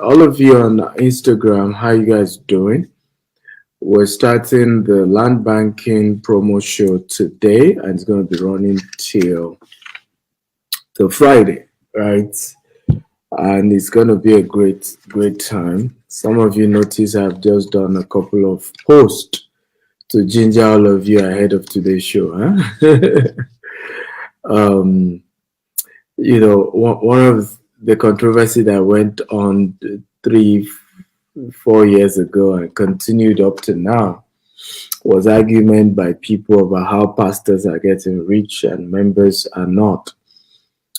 All of you on Instagram, how you guys doing? We're starting the land banking promo show today, and it's going to be running till Friday, right? And it's going to be a great time. Some of you notice I've just done a couple of posts to ginger all of you ahead of today's show, huh? um, one of the controversy that went on 4 years ago and continued up to now was argument by people about how pastors are getting rich and members are not.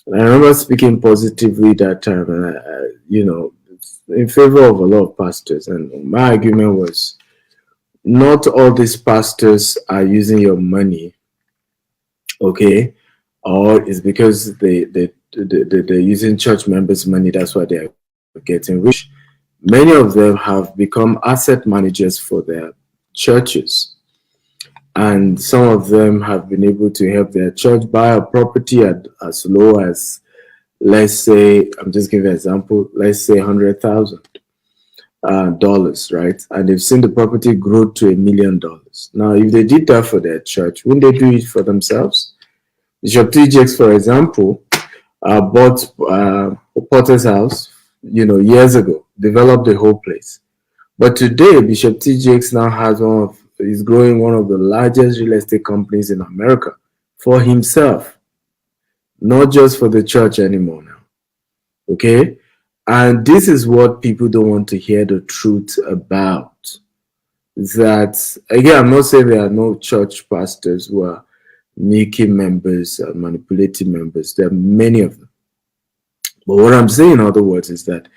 And I remember speaking positively that time, and in favor of a lot of pastors. And my argument was, not all these pastors are using your money, okay, or it's because they're using church members' money. That's why they're getting rich. Many of them have become asset managers for their churches, and some of them have been able to help their church buy a property at as low as, let's say, I'm just giving an example, let's say $100,000, right? And they've seen the property grow to $1 million. Now, if they did that for their church, wouldn't they do it for themselves? Bishop TJX, for example, bought Potter's house, years ago, developed the whole place. But today, Bishop TJX now is growing one of the largest real estate companies in America for himself, not just for the church anymore now. Okay? And this is what people don't want to hear the truth about. That, again, I'm not saying there are no church pastors who are making members, manipulating members. There are many of them. But what I'm saying, in other words, is that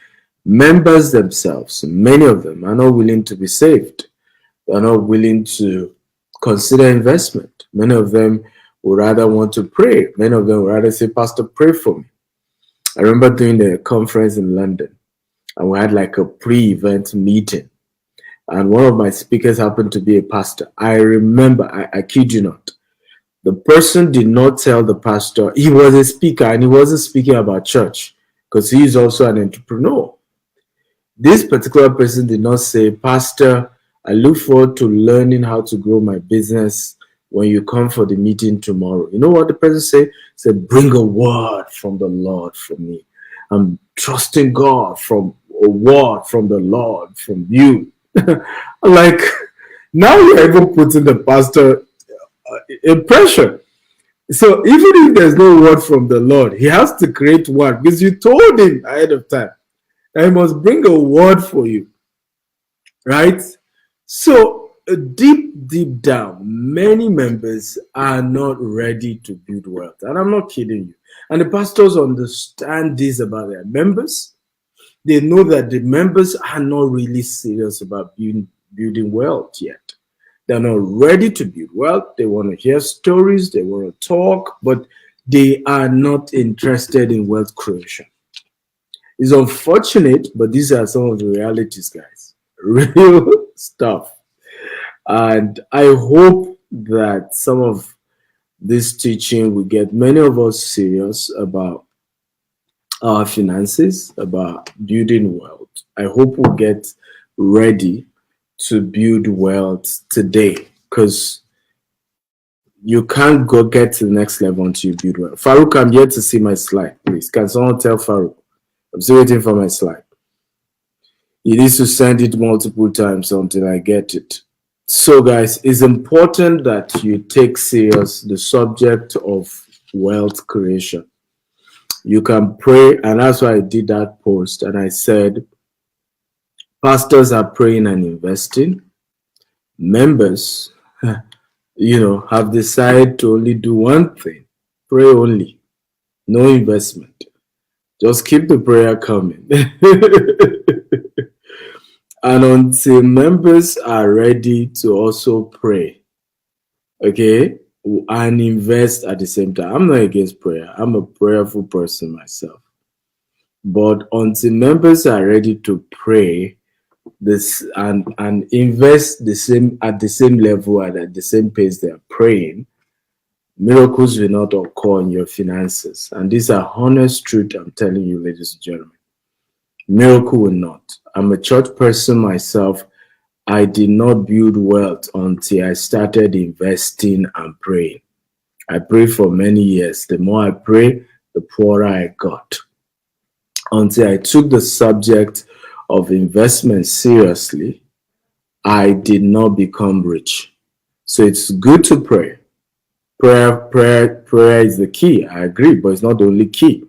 members themselves, many of them, are not willing to be saved. They're not willing to consider investment. Many of them would rather want to pray. Many of them would rather say, Pastor, pray for me. I remember doing a conference in London, and we had like a pre-event meeting. And one of my speakers happened to be a pastor. I remember, I kid you not, the person did not tell the pastor he was a speaker, and he wasn't speaking about church because he is also an entrepreneur. This particular person did not say, Pastor, I look forward to learning how to grow my business when you come for the meeting tomorrow. You know what the person said? He said, bring a word from the Lord for me. I'm trusting God from a word from the Lord, from you. Like, now you're even putting the pastor in pressure. So even if there's no word from the Lord, he has to create one because you told him ahead of time. I must bring a word for you, right? So deep down, many members are not ready to build wealth. And I'm not kidding you. And the pastors understand this about their members. They know that the members are not really serious about building wealth yet. They're not ready to build wealth. They want to hear stories. They want to talk, but they are not interested in wealth creation. It's unfortunate, but these are some of the realities, guys. Real stuff. And I hope that some of this teaching will get many of us serious about our finances, about building wealth. I hope we'll get ready to build wealth today, because you can't go get to the next level until you build wealth. Farouk, I'm yet to see my slide, please. Can someone tell Farouk? I'm still waiting for my slide. He needs to send it multiple times until I get it. So, guys, it's important that you take serious the subject of wealth creation. You can pray, and that's why I did that post, and I said, pastors are praying and investing. Members, have decided to only do one thing, pray only, no investment. Just keep the prayer coming. And until members are ready to also pray, okay, and invest at the same time. I'm not against prayer. I'm a prayerful person myself. But until members are ready to pray this and invest at the same level and at the same pace they're praying, miracles will not occur in your finances. And these are honest truth I'm telling you, ladies and gentlemen. Miracle will not. I'm a church person myself. I did not build wealth until I started investing and praying. I prayed for many years. The more I pray, the poorer I got. Until I took the subject of investment seriously, I did not become rich. So it's good to pray. Prayer is the key. I agree, but it's not the only key.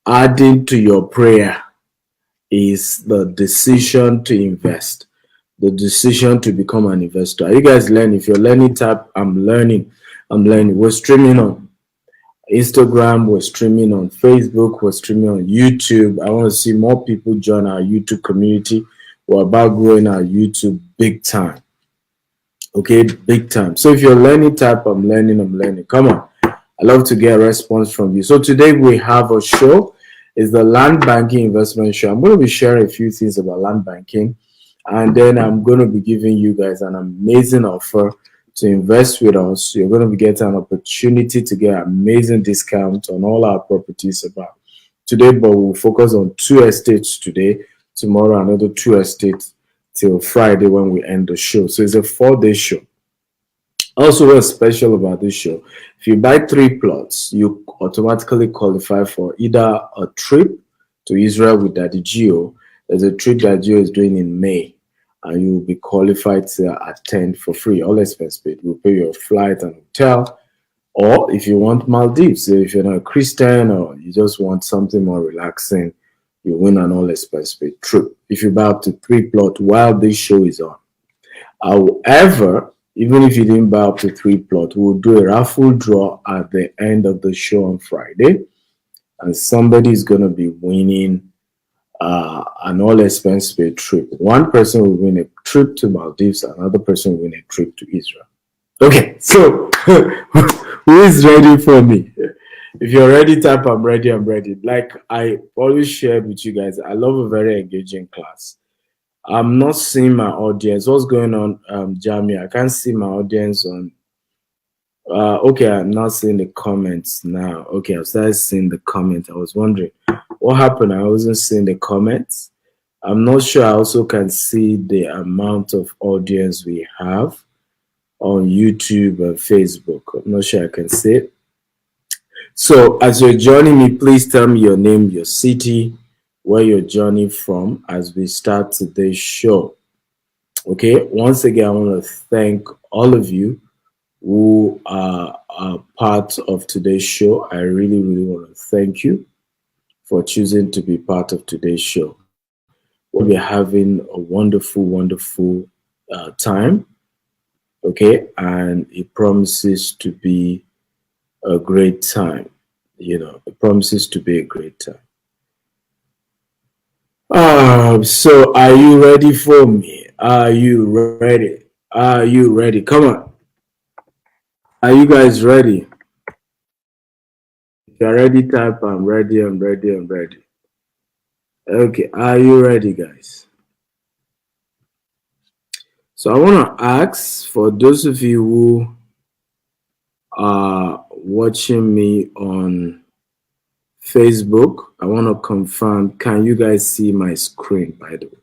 Adding to your prayer is the decision to invest, the decision to become an investor. Are you guys learning? If you're learning, type I'm learning. I'm learning. We're streaming on Instagram, we're streaming on Facebook, we're streaming on YouTube. I want to see more people join our YouTube community. We're about growing our YouTube big time. Okay, big time. So if you're learning, type I'm learning, I'm learning. Come on. I love to get a response from you. So today we have a show. It's the Land Banking Investment Show. I'm going to be sharing a few things about land banking, and then I'm going to be giving you guys an amazing offer to invest with us. You're going to be getting an opportunity to get an amazing discount on all our properties about today, but we'll focus on 2 estates today. Tomorrow, another 2 estates till Friday when we end the show. So it's a 4-day show. Also, what's special about this show, if you buy 3 plots, you automatically qualify for either a trip to Israel with Daddy Gio. There's a trip that Gio is doing in May, and you will be qualified to attend for free, all expense paid. We'll pay your flight and hotel. Or if you want Maldives, so if you're not a Christian or you just want something more relaxing, you win an all expense paid trip if you buy up to 3 plots while this show is on. However, even if you didn't buy up to 3 plots, we'll do a raffle draw at the end of the show on Friday, and somebody is going to be winning an all expense paid trip. One person will win a trip to Maldives, another person will win a trip to Israel. Okay, so who is ready for me? If you're ready, type I'm ready, I'm ready. Like I always share with you guys, I love a very engaging class. I'm not seeing my audience. What's going on, Jamie? I can't see my audience on. Okay, I'm not seeing the comments now. Okay, I've started seeing the comments. I was wondering what happened. I wasn't seeing the comments. I'm not sure. I also can see the amount of audience we have on YouTube and Facebook. I'm not sure I can see it. So as you're joining me, please tell me your name, your city, where you're joining from as we start today's show. Okay, once again, I want to thank all of you who are part of today's show. I really, really want to thank you for choosing to be part of today's show. We'll be having a wonderful, wonderful time. Okay, and it promises to be a great time. You know, it promises to be a great time. So are you ready for me? Are you ready? Are you ready? Come on. Are you guys ready? If you're ready, type I'm ready, I'm ready, I'm ready. Okay, are you ready, guys? So I want to ask for those of you who are watching me on Facebook, I want to confirm, can you guys see my screen, by the way?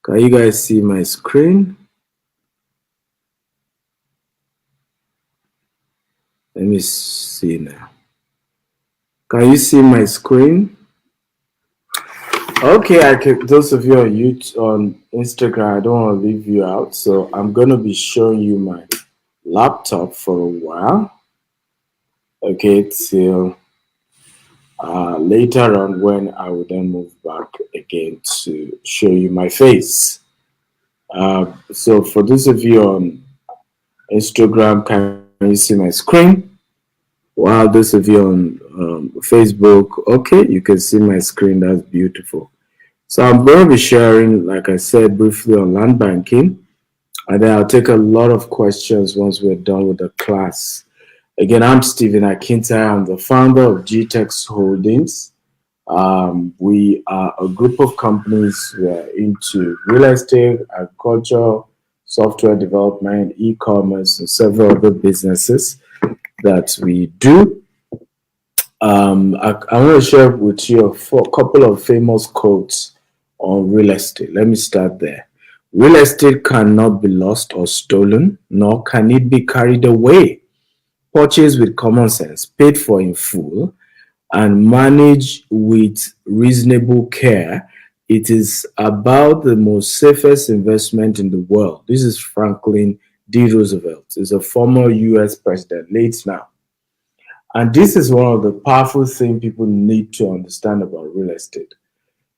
Can you guys see my screen? Let me see now. Can you see my screen? Okay, I can. Those of you on YouTube, on Instagram, I don't want to leave you out, so I'm gonna be showing you my laptop for a while. Okay, till later on when I will then move back again to show you my face. So for those of you on Instagram, can you see my screen? Wow, those of you on Facebook, okay, you can see my screen. That's beautiful. So I'm going to be sharing, like I said, briefly on land banking, and then I'll take a lot of questions once we're done with the class. Again, I'm Stephen Akintai. I'm the founder of GTEX Holdings. We are a group of companies who are into real estate, agriculture, software development, e-commerce, and several other businesses that we do. I want to share with you a couple of famous quotes on real estate. Let me start there. Real estate cannot be lost or stolen, nor can it be carried away. Purchased with common sense, paid for in full, and managed with reasonable care, it is about the most safest investment in the world. This is Franklin D. Roosevelt. He's a former US president, late now. And this is one of the powerful things people need to understand about real estate.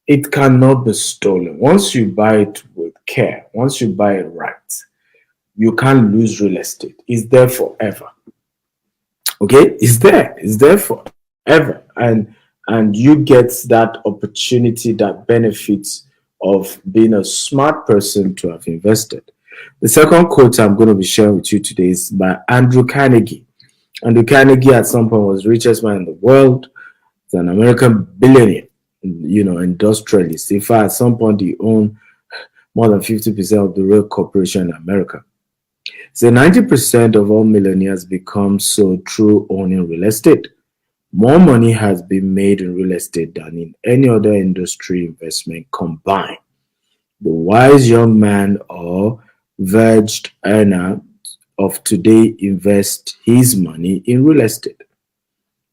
It cannot be stolen. Once you buy it with care, once you buy it right, you can't lose real estate. It's there forever. Okay, it's there forever, and you get that opportunity, that benefits of being a smart person to have invested. The second quote I'm going to be sharing with you today is by Andrew Carnegie. Andrew Carnegie at some point was the richest man in the world. He's an American billionaire, industrialist. In fact, at some point he owned more than 50% of the real corporation in America. So 90% of all millionaires become so through owning real estate. More money has been made in real estate than in any other industry investment combined. The wise young man or verged earner of today invests his money in real estate.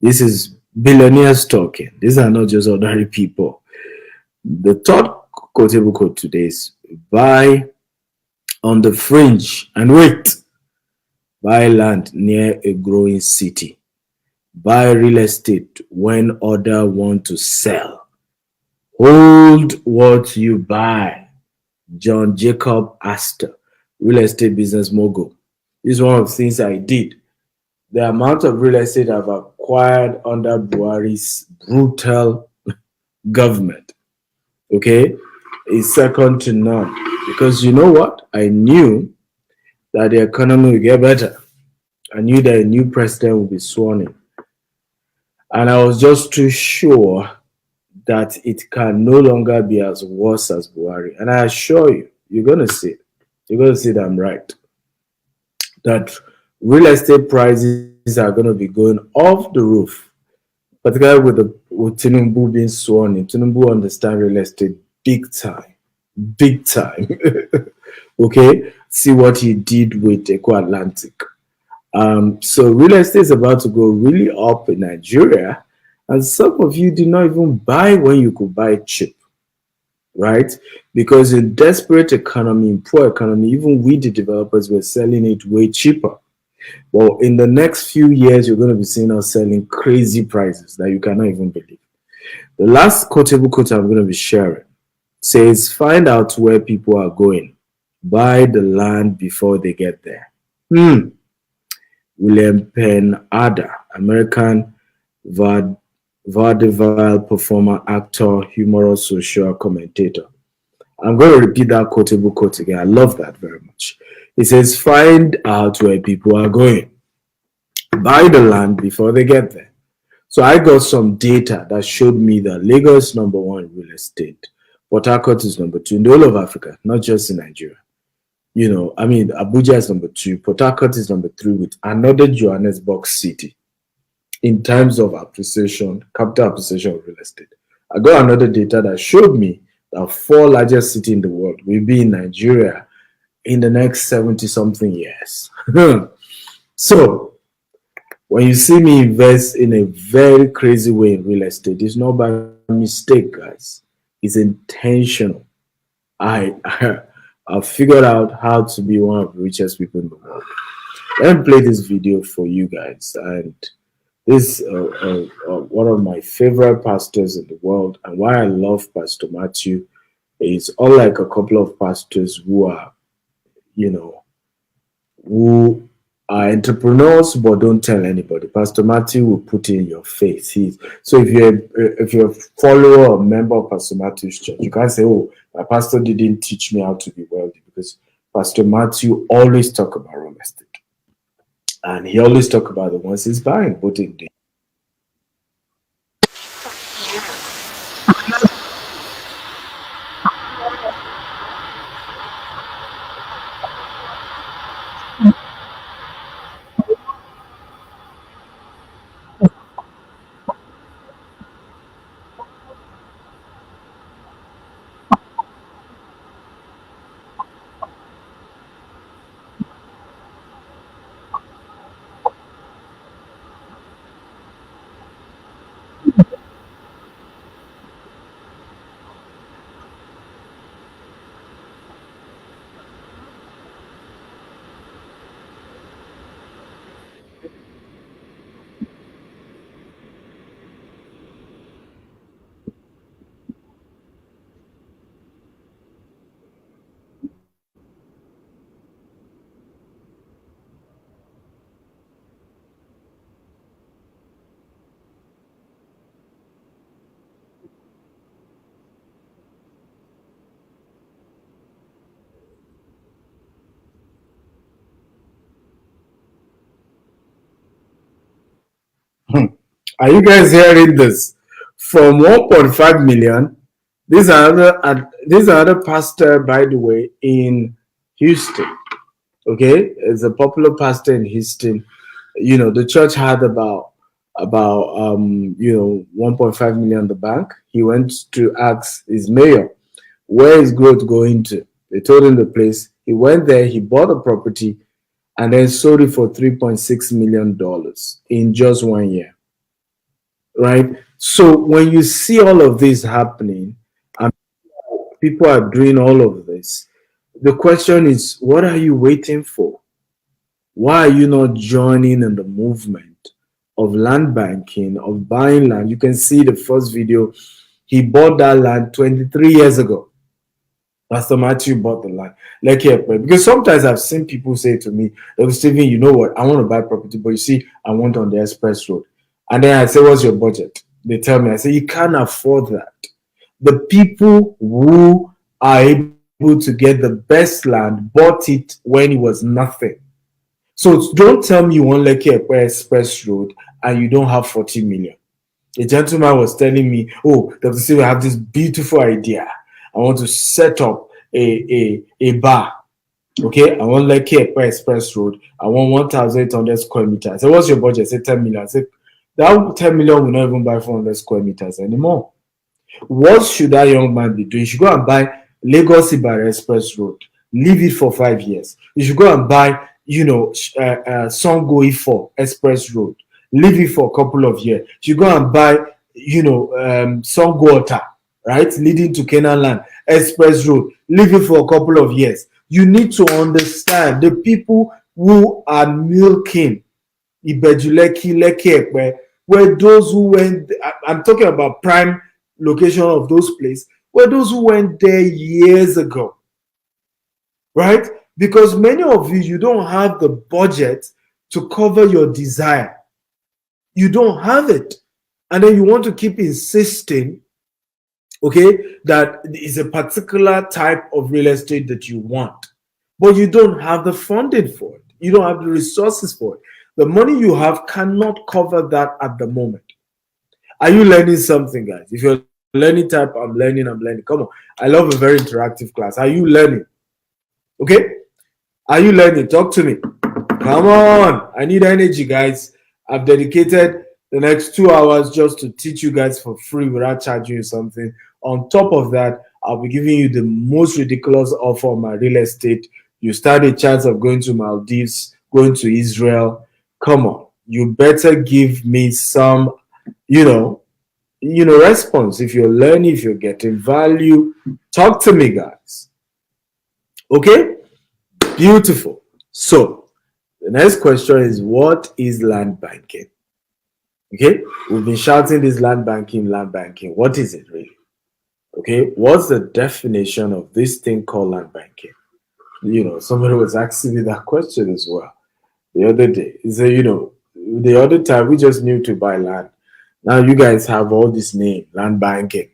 This is billionaires talking. These are not just ordinary people. The third quotable quote today is buy on the fringe and wait. Buy land near a growing city. Buy real estate when others want to sell. Hold what you buy. John Jacob Astor, real estate business mogul. This is one of the things I did. The amount of real estate I've acquired under Buhari's brutal government, okay, is second to none. Because you know what? I knew that the economy will get better. I knew that a new president would be sworn in. And I was just too sure that it can no longer be as worse as Buhari. And I assure you, you're going to see it. You're going to see that I'm right. That real estate prices are going to be going off the roof, particularly with Tinubu being sworn in. Tinubu understands real estate big time. Big time. Okay? See what he did with Eco Atlantic. So real estate is about to go really up in Nigeria, and some of you did not even buy when you could buy cheap, right? Because in desperate economy, in poor economy, even we, the developers, were selling it way cheaper. Well, in the next few years, you're going to be seeing us selling crazy prices that you cannot even believe. The last quotable quote I'm going to be sharing says, find out where people are going. Buy the land before they get there. William Penn Adder, American vaudeville performer, actor, humorous social commentator. I'm going to repeat that quotable quote again. I love that very much. It says, find out where people are going. Buy the land before they get there. So I got some data that showed me that Lagos is number one in real estate. Port Harcourt is number two in the whole of Africa, not just in Nigeria. Abuja is number two. Port Harcourt is number three with another Johannesburg city in terms of appreciation, capital appreciation of real estate. I got another data that showed me that four largest cities in the world will be in Nigeria in the next 70-something years. So, when you see me invest in a very crazy way in real estate, it's not by mistake, guys. It's intentional. I've figured out how to be one of the richest people in the world. Let me play this video for you guys. And this one of my favorite pastors in the world. And why I love Pastor Matthew is unlike a couple of pastors who are, who are entrepreneurs but don't tell anybody. Pastor Matthew will put in your face. So if you're a follower or member of Pastor Matthew's church, you can't say, "Oh, my pastor didn't teach me how to be wealthy," because Pastor Matthew always talk about real estate, and he always talk about the ones he's buying, both in the Are you guys hearing this? From 1.5 million, this is another pastor, by the way, in Houston. Okay, it's a popular pastor in Houston. You know, the church had about 1.5 million in the bank. He went to ask his mayor, where is growth going to? They told him the place. He went there, he bought a property, and then sold it for $3.6 million in just 1 year. Right? So when you see all of this happening and people are doing all of this, the question is, what are you waiting for? Why are you not joining in the movement of land banking, of buying land? You can see the first video. He bought that land 23 years ago. Pastor Matthew bought the land. Like here, because sometimes I've seen people say to me, Stephen, you know what? I want to buy property, but you see, I want on the express road. And then I say, what's your budget? They tell me, I say, you can't afford that. The people who are able to get the best land bought it when it was nothing. So don't tell me you want Lekki Express Road and you don't have 40 million. A gentleman was telling me, oh, Dr. Steve, I have this beautiful idea. I want to set up a bar. Okay, I want Lekki Express Road. I want 1,800 square meters. I said, what's your budget? I said 10 million. I said, that 10 million will not even buy 400 square meters anymore. What should that young man be doing? You should go and buy Lagos Ibadan Express Road. Leave it for 5 years. You should go and buy, Sango Ifo Express Road. Leave it for a couple of years. You should go and buy, Sango Ota, right, leading to Canaan Land Express Road. Leave it for a couple of years. You need to understand the people who are milking Ibejuleki, Lekki Ekpe, were those who went. I'm talking about prime location of those places, were those who went there years ago, right? Because many of you don't have the budget to cover your desire. You don't have it. And then you want to keep insisting, okay, that is a particular type of real estate that you want, but you don't have the funding for it. You don't have the resources for it. The money you have cannot cover that at the moment. Are you learning something, guys? If you're learning type, I'm learning. Come on. I love a very interactive class. Are you learning? Okay? Are you learning? Talk to me. Come on. I need energy, guys. I've dedicated the next 2 hours just to teach you guys for free without charging you something. On top of that, I'll be giving you the most ridiculous offer on my real estate. You stand a chance of going to Maldives, going to Israel. Come on. You better give me some, response. If you're learning, if you're getting value, talk to me, guys. Okay? Beautiful. So, the next question is, what is land banking? Okay? We've been shouting this land banking. What is it really? Okay? What's the definition of this thing called land banking? Somebody was asking me that question as well the other day. He said, the other time we just knew to buy land. Now you guys have all this name, land banking.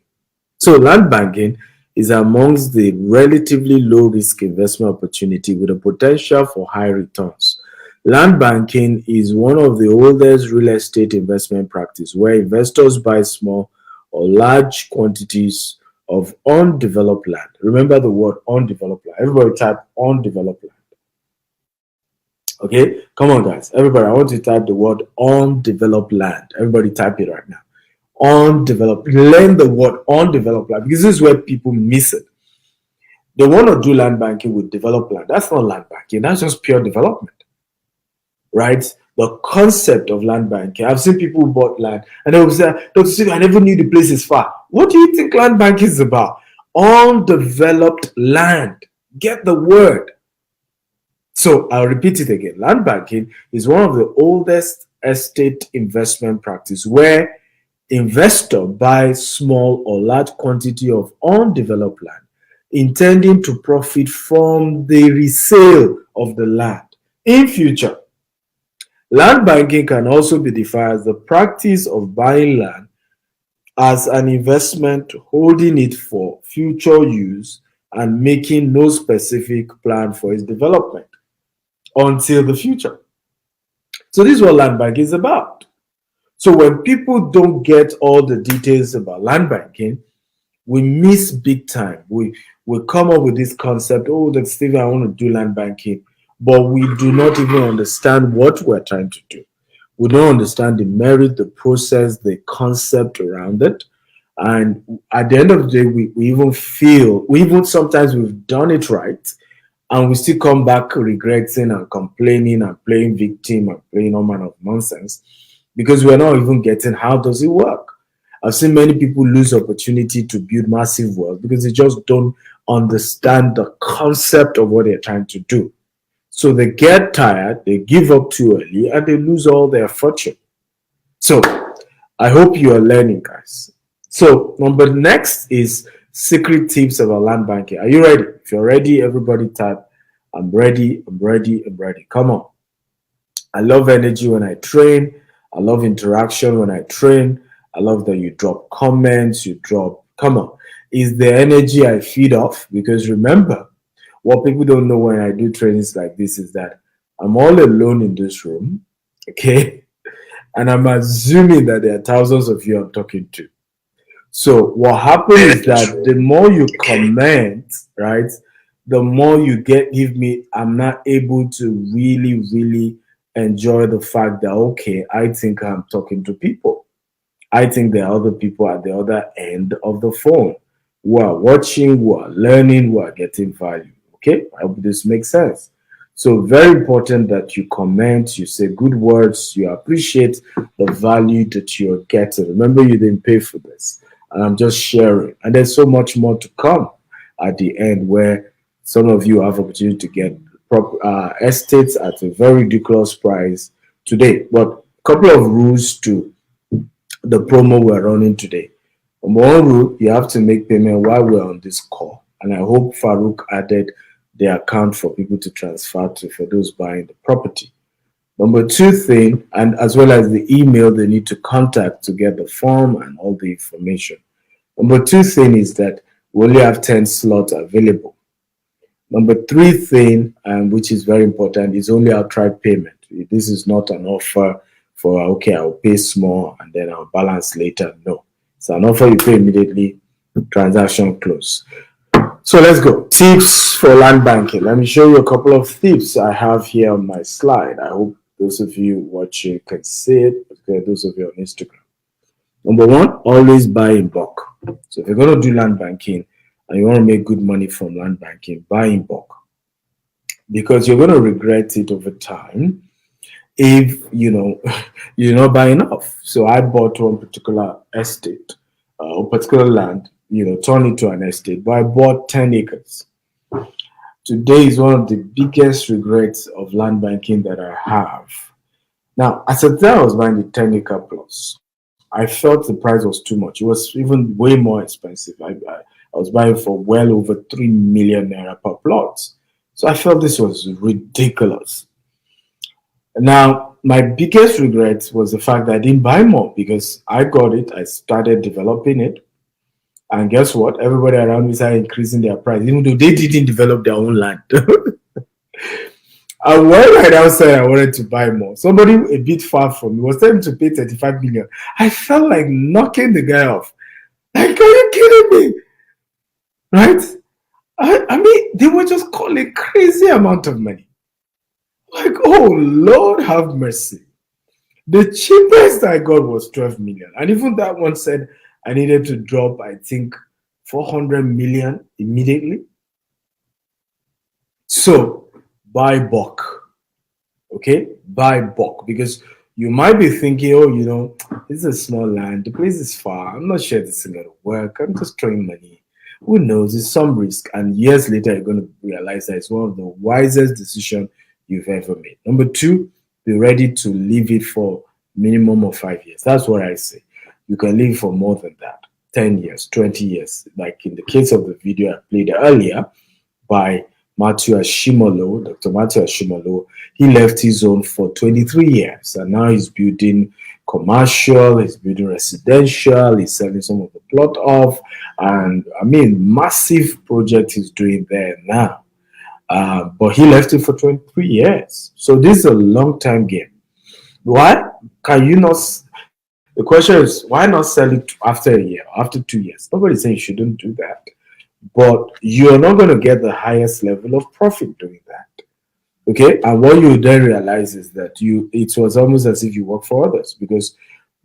So land banking is amongst the relatively low risk investment opportunity with a potential for high returns. Land banking is one of the oldest real estate investment practice where investors buy small or large quantities of undeveloped land. Remember the word undeveloped land. Everybody type undeveloped land. Okay, come on, guys. Everybody, I want to type the word undeveloped land. Everybody type it right now. Undeveloped. Learn the word undeveloped land because this is where people miss it. They want to do land banking with developed land. That's not land banking. That's just pure development, right? The concept of land banking. I've seen people who bought land and they will say, Dr. Steve, I never knew the place is far. What do you think land banking is about? Undeveloped land. Get the word. So I'll repeat it again. Land banking is one of the oldest estate investment practice where investor buys small or large quantity of undeveloped land, intending to profit from the resale of the land in future. Land banking can also be defined as the practice of buying land as an investment, holding it for future use, and making no specific plan for its development until the future. So this is what land banking is about. So when people don't get all the details about land banking, we miss big time. We come up with this concept, oh, that Stephen, I want to do land banking, but we do not even understand what we're trying to do. We don't understand the merit, the process, the concept around it. And at the end of the day, we even feel, we even sometimes we've done it right, and we still come back regretting and complaining and playing victim and playing all manner of nonsense because we're not even getting how does it work. I've seen many people lose opportunity to build massive wealth because they just don't understand the concept of what they're trying to do. So they get tired, they give up too early, and they lose all their fortune. So I hope you are learning, guys. So number next is secret tips about land banking. Are you ready? If you're ready, everybody type, I'm ready, I'm ready, I'm ready. Come on. I love energy when I train. I love interaction when I train. I love that you drop comments, you drop, come on. Is the energy I feed off? Because remember, what people don't know when I do trainings like this is that I'm all alone in this room, okay? And I'm assuming that there are thousands of you I'm talking to. So what happens is that the more you comment, right, the more you give me, I'm not able to really enjoy the fact that, okay, I think I'm talking to people. I think there are other people at the other end of the phone who are watching, who are learning, who are getting value. Okay, I hope this makes sense. So very important that you comment, you say good words, you appreciate the value that you're getting. Remember, you didn't pay for this, and I'm just sharing. And there's so much more to come at the end, where some of you have opportunity to get estates at a very ridiculous price today. But a couple of rules to the promo we're running today. Number one rule, you have to make payment while we're on this call. And I hope Farouk added the account for people to transfer to for those buying the property. Number two thing, and as well as the email they need to contact to get the form and all the information. Number two thing is that we only have 10 slots available. Number three thing, which is very important, is only outright payment. This is not an offer for, okay, I'll pay small and then I'll balance later. No, it's an offer you pay immediately, transaction close. So let's go. Tips for land banking. Let me show you a couple of tips I have here on my slide. I hope those of you watching can see it, okay, those of you on Instagram. Number one, always buy in bulk. So if you're going to do land banking and you want to make good money from land banking, buy in bulk. Because you're going to regret it over time if you're not buying enough. So I bought one particular estate, or particular land, turned into an estate, but I bought 10 acres. Today is one of the biggest regrets of land banking that I have. Now, at the time I was buying the 10 acre plus, I felt the price was too much. It was even way more expensive. I was buying for well over 3 million naira per plot. So I felt this was ridiculous. Now, my biggest regret was the fact that I didn't buy more because I got it, I started developing it. And guess what? Everybody around me started increasing their price, even though they didn't develop their own land. And when I now said I wanted to buy more, somebody a bit far from me was telling me to pay 35 million. I felt like knocking the guy off. Like, are you kidding me? Right? I mean, they were just calling crazy amount of money. Like, oh, Lord have mercy. The cheapest I got was 12 million. And even that one said I needed to drop, I think, 400 million immediately. So buy bulk. Okay? Buy bulk. Because you might be thinking, oh, this is a small land. The place is far. I'm not sure this is going to work. I'm just throwing money. Who knows? It's some risk. And years later, you're going to realize that it's one of the wisest decisions you've ever made. Number two, be ready to leave it for minimum of 5 years. That's what I say. You can leave for more than that. 10 years, 20 years. Like in the case of the video I played earlier by Matthew Ashimolo, Dr. Matthew Ashimolo, he left his own for 23 years. And now he's building commercial, he's building residential, he's selling some of the plot off. And I mean, massive project he's doing there now. But he left it for 23 years. So this is a long time game. Why can you not The question is, why not sell it after a year, after 2 years? Nobody's saying you shouldn't do that, but you're not going to get the highest level of profit doing that. Okay, and what you then realize is that it was almost as if you work for others, because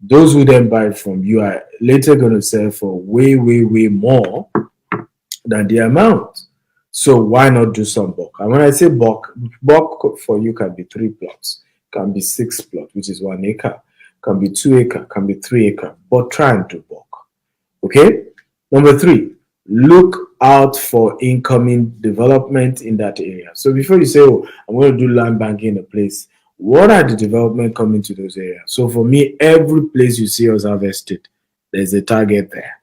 those who then buy it from you are later going to sell for way, way, way more than the amount. So why not do some bulk? And when I say bulk for you can be 3 plots, can be 6 plots, which is 1 acre, can be 2 acre, can be 3 acre, but try and do bulk. Okay. Number 3, look out for incoming development in that area. So before you say, oh, I'm going to do land banking in a place, what are the development coming to those areas? So for me, every place you see us harvested, there's a target there.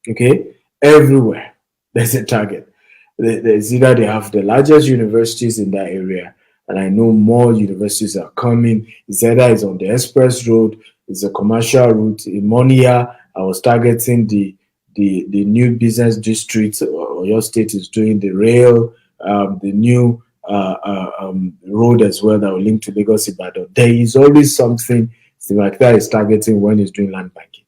Okay, everywhere there's a target. There's either they have the largest universities in that area, and I know more universities are coming. It's either it's on the express road, it's a commercial route. In Monia, I was targeting the new business district. Or your state is doing the rail, the new road as well that will link to Lagos Ibadan. There is always something like that is targeting when it's doing land banking.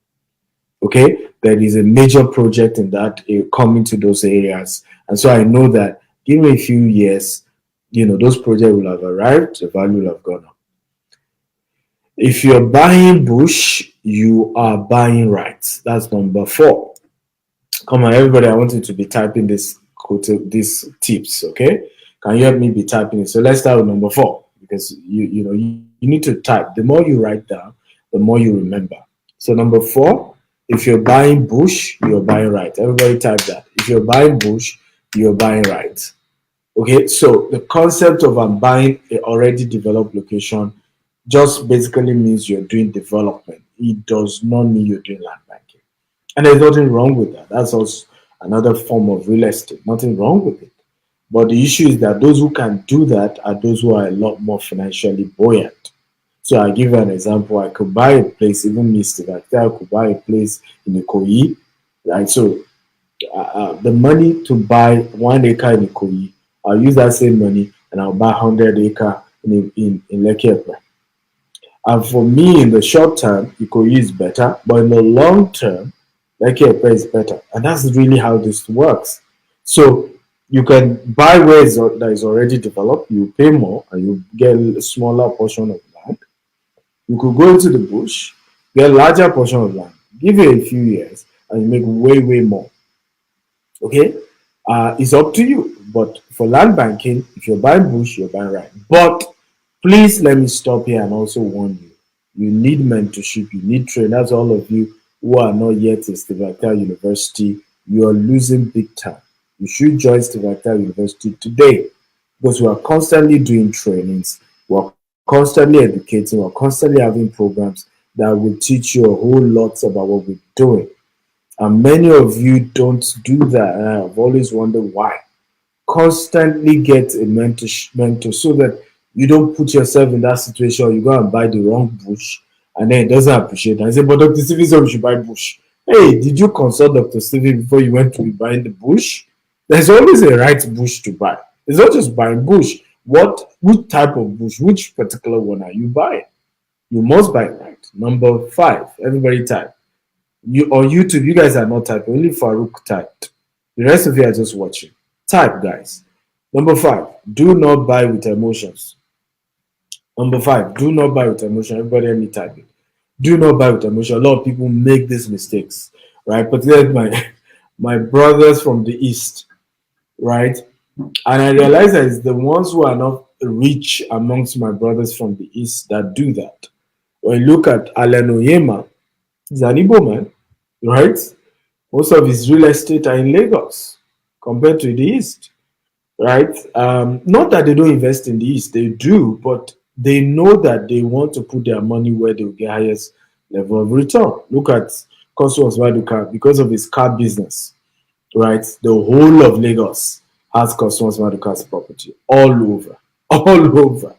Okay, there is a major project in that coming to those areas, and so I know that give me a few years, those projects will have arrived, the value will have gone up. If you're buying bush, you are buying rights. That's number 4. Come on, everybody, I want you to be typing these tips. Okay, can you help me be typing it? So let's start with number 4, because you need to type. The more you write down, the more you remember. So number 4. If you're buying bush, you're buying right. Everybody type that. If you're buying bush, you're buying right. Okay, so the concept of I'm buying an already developed location just basically means you're doing development. It does not mean you're doing land banking. And there's nothing wrong with that. That's also another form of real estate. Nothing wrong with it. But the issue is that those who can do that are those who are a lot more financially buoyant. So I give you an example. I could buy a place, even Mr. Vactor, I could buy a place in Ikoyi, right? So the money to buy 1 acre in Ikoyi, I'll use that same money and I'll buy 100 acre in Lekki. And for me, in the short term, Ikoyi is better, but in the long term, Lekki is better. And that's really how this works. So you can buy where that is already developed, you pay more, and you get a smaller portion of land. You could go into the bush, get a larger portion of land, give it a few years, and you make way, way more. Okay? It's up to you. But for land banking, if you're buying bush, you're buying right. But please let me stop here and also warn you. You need mentorship, you need training. That's all of you who are not yet in Steve Vactor University. You are losing big time. You should join Steve Vactor University today, because we are constantly doing trainings. We're constantly educating, we're constantly having programs that will teach you a whole lot about what we're doing. And many of you don't do that. And I've always wondered why. Constantly get a mentor so that you don't put yourself in that situation. You go and buy the wrong bush and then it doesn't appreciate it. And say, but Dr. Stevie said we should buy bush. Hey, did you consult Dr. Stevie before you went to be buying the bush? There's always a right bush to buy. It's not just buying bush. Which type of bush, which particular one are you buying? You must buy it right. Number 5, everybody type. You on YouTube, you guys are not typing, only Farouk typed. The rest of you are just watching. Type, guys. Number 5, do not buy with emotions. Number 5, do not buy with emotion. Everybody help me type it. Do not buy with emotion. A lot of people make these mistakes, right? Particularly my brothers from the East, right? And I realize that it's the ones who are not rich amongst my brothers from the East that do that. When you look at Alan Oyema, he's an Igbo man, right? Most of his real estate are in Lagos compared to the East, right? Not that they don't invest in the East, they do, but they know that they want to put their money where they will get highest level of return. Look at Cosmos Maduka, because of his car business, right? The whole of Lagos has Cosmos Maduka's property all over,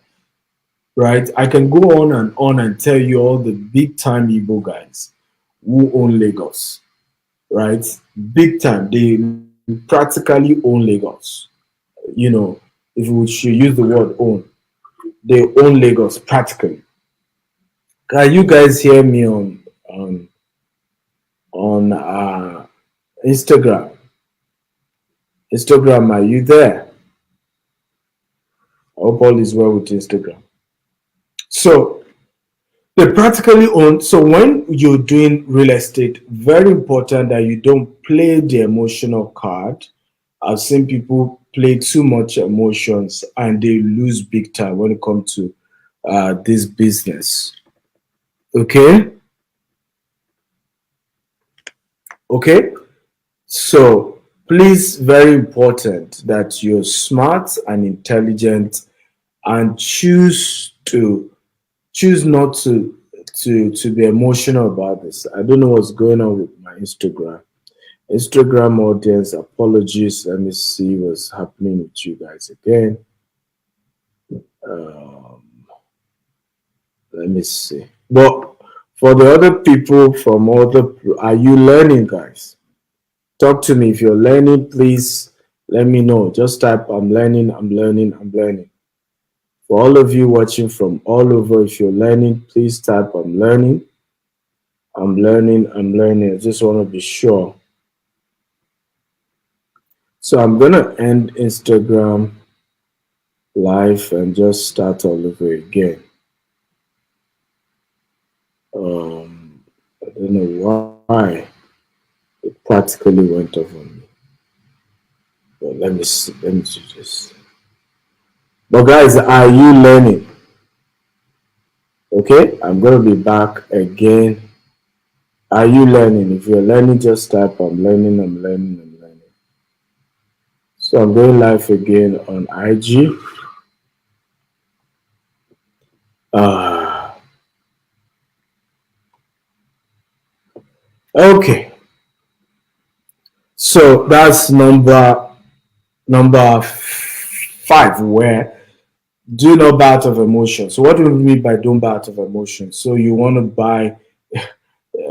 right? I can go on and tell you all the big time Igbo guys who own Lagos, right? Big time. They practically own Lagos. If we should use the word own, they own Lagos practically. Can you guys hear me on on Instagram. Instagram, are you there? I hope all is well with Instagram. So they practically own. So when you're doing real estate, very important that you don't play the emotional card. I've seen people play too much emotions and they lose big time when it comes to this business. Okay, okay. So please, very important that you're smart and intelligent and choose not to be emotional about this. I don't know what's going on with my Instagram audience. Apologies. Let me see what's happening with you guys again. Um, let me see. But for the other people from other, are you learning, guys? Talk to me. If you're learning, please let me know. Just type, I'm learning, I'm learning, I'm learning. For all of you watching from all over, if you're learning, please type, I'm learning, I'm learning, I'm learning. I just want to be sure. So I'm going to end Instagram live and just start all over again. I don't know why it practically went off on me. But let me see. Let me do this. But guys, are you learning? Okay, I'm gonna be back again. Are you learning? If you're learning, just type I'm learning, I'm learning, I'm learning. So I'm going live again on IG. Okay. So that's number 5, where do not buy out of emotion. So what do we mean by don't buy out of emotion? So you want to buy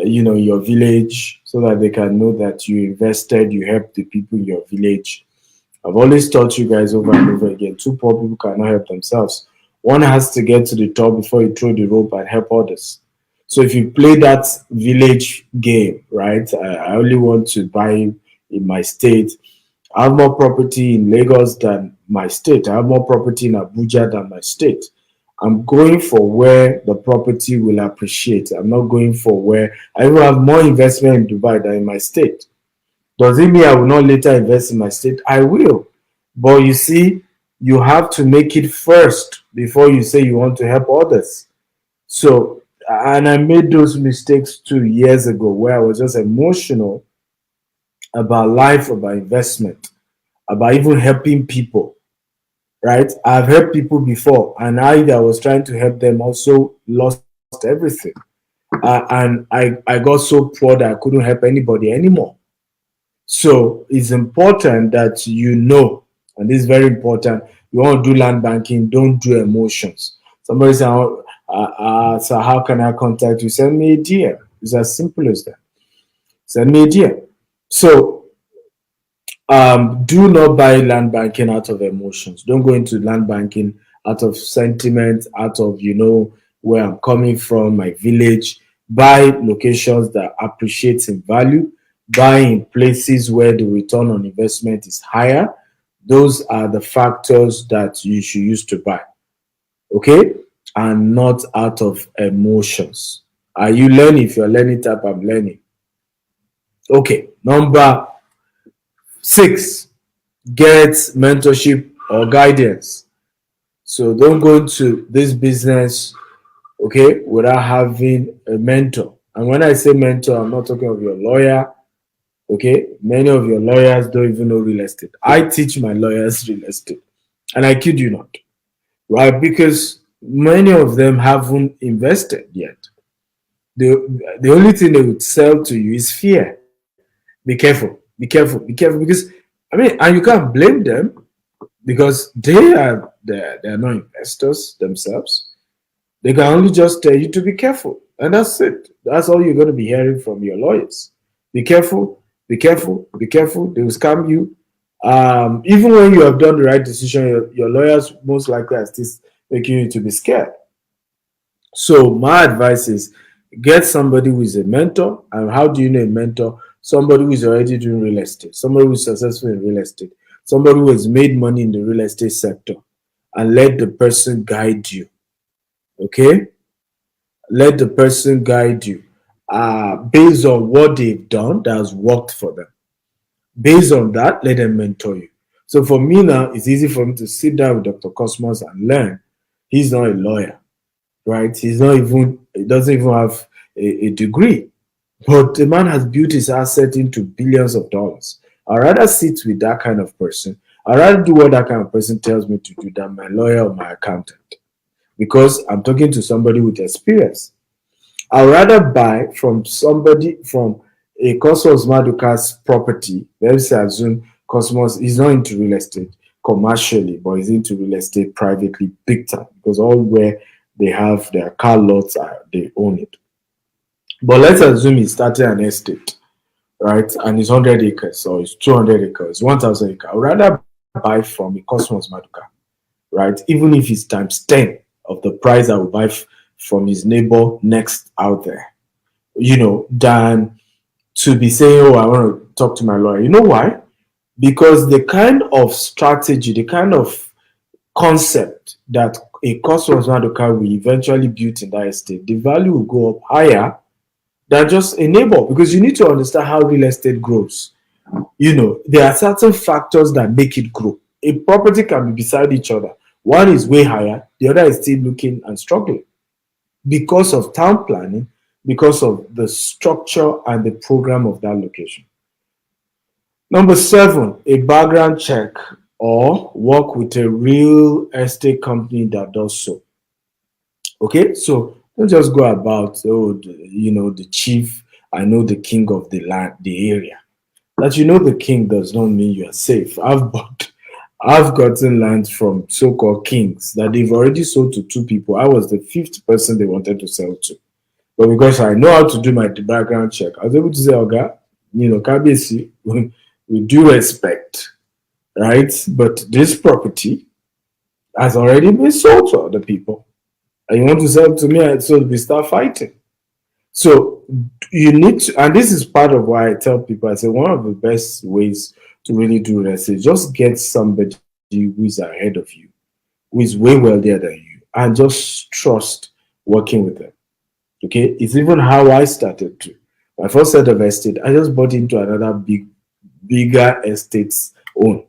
your village so that they can know that you invested, you helped the people in your village. I've always taught you guys over and over again, two poor people cannot help themselves. One has to get to the top before you throw the rope and help others. So if you play that village game, right, I only want to buy in my state. I have more property in Lagos than my state. I have more property in Abuja than my state. I'm going for where the property will appreciate. I'm not going for where I will have more investment in Dubai than in my state. Does it mean I will not later invest in my state? I will. But you see, you have to make it first before you say you want to help others. So, and I made those mistakes 2 years ago where I was just emotional about life, about investment, about even helping people, right? I've helped people before, and I that was trying to help them also lost everything. And I got so poor that I couldn't help anybody anymore. So it's important that you know, and this is very important. You want to do land banking, don't do emotions. Somebody say, so how can I contact you? Send me a DM. It's as simple as that. Send me a DM. So do not buy land banking out of emotions. Don't go into land banking out of sentiment, out of where I'm coming from, my village. Buy locations that appreciate in value. Buy in places where the return on investment is higher. Those are the factors that you should use to buy. Okay? And not out of emotions. Are you learning? If you're learning, type I'm learning. Okay. Number 6, get mentorship or guidance. So don't go into this business, okay, without having a mentor. And when I say mentor, I'm not talking of your lawyer. Okay, many of your lawyers don't even know real estate. I teach my lawyers real estate, and I kid you not, right? Because many of them haven't invested yet. The only thing they would sell to you is fear. Be careful, be careful, be careful. Because and you can't blame them because they're not investors themselves. They can only just tell you to be careful, and that's it. That's all you're going to be hearing from your lawyers. Be careful, be careful, be careful. They will scam you. Even when you have done the right decision, your lawyers most likely are still making you to be scared. So my advice is Get somebody who is a mentor. And how do you know a mentor? Somebody who is already doing real estate, somebody who is successful in real estate, somebody who has made money in the real estate sector, and let the person guide you. Okay? Let the person guide you based on what they've done that has worked for them. Based on that, let them mentor you. So for me now, it's easy for me to sit down with Dr. Cosmos and learn. He's not a lawyer, right? He doesn't even have a degree. But the man has built his asset into billions of dollars. I'd rather sit with that kind of person. I'd rather do what that kind of person tells me to do than my lawyer or my accountant. Because I'm talking to somebody with experience. I'd rather buy from somebody from a Cosmos Maduka's property. Let's say assume Cosmos is not into real estate commercially, but he's into real estate privately big time because all where they have their car lots they own it. But let's assume he started an estate, right? And it's 100 acres or it's 200 acres, 1,000 acres. I'd rather buy from a Cosmos Maduka, right? Even if it's times 10 of the price I would buy from his neighbor next out there, than to be saying, oh, I want to talk to my lawyer. You know why? Because the kind of strategy, the kind of concept that a Cosmos Maduka will eventually build in that estate, the value will go up higher than just a neighbor because you need to understand how real estate grows. There are certain factors that make it grow. A property can be beside each other. One is way higher, the other is still looking and struggling because of town planning, because of the structure and the program of that location. Number 7, a background check or work with a real estate company that does so. Okay, so don't just go about, the chief, I know the king of the land, the area. That you know the king does not mean you are safe. I've gotten land from so-called kings that they've already sold to 2 people. I was the 5th person they wanted to sell to. But because I know how to do my background check, I was able to say, Oga, KBC, with due respect, right? But this property has already been sold to other people. And you want to sell to me, so we start fighting. So you need to, and this is part of why I tell people, I say one of the best ways to really do this is just get somebody who is ahead of you, who is way wealthier than you, and just trust working with them. Okay, it's even how I started to. My first set of estate, I just bought into another bigger estate's own.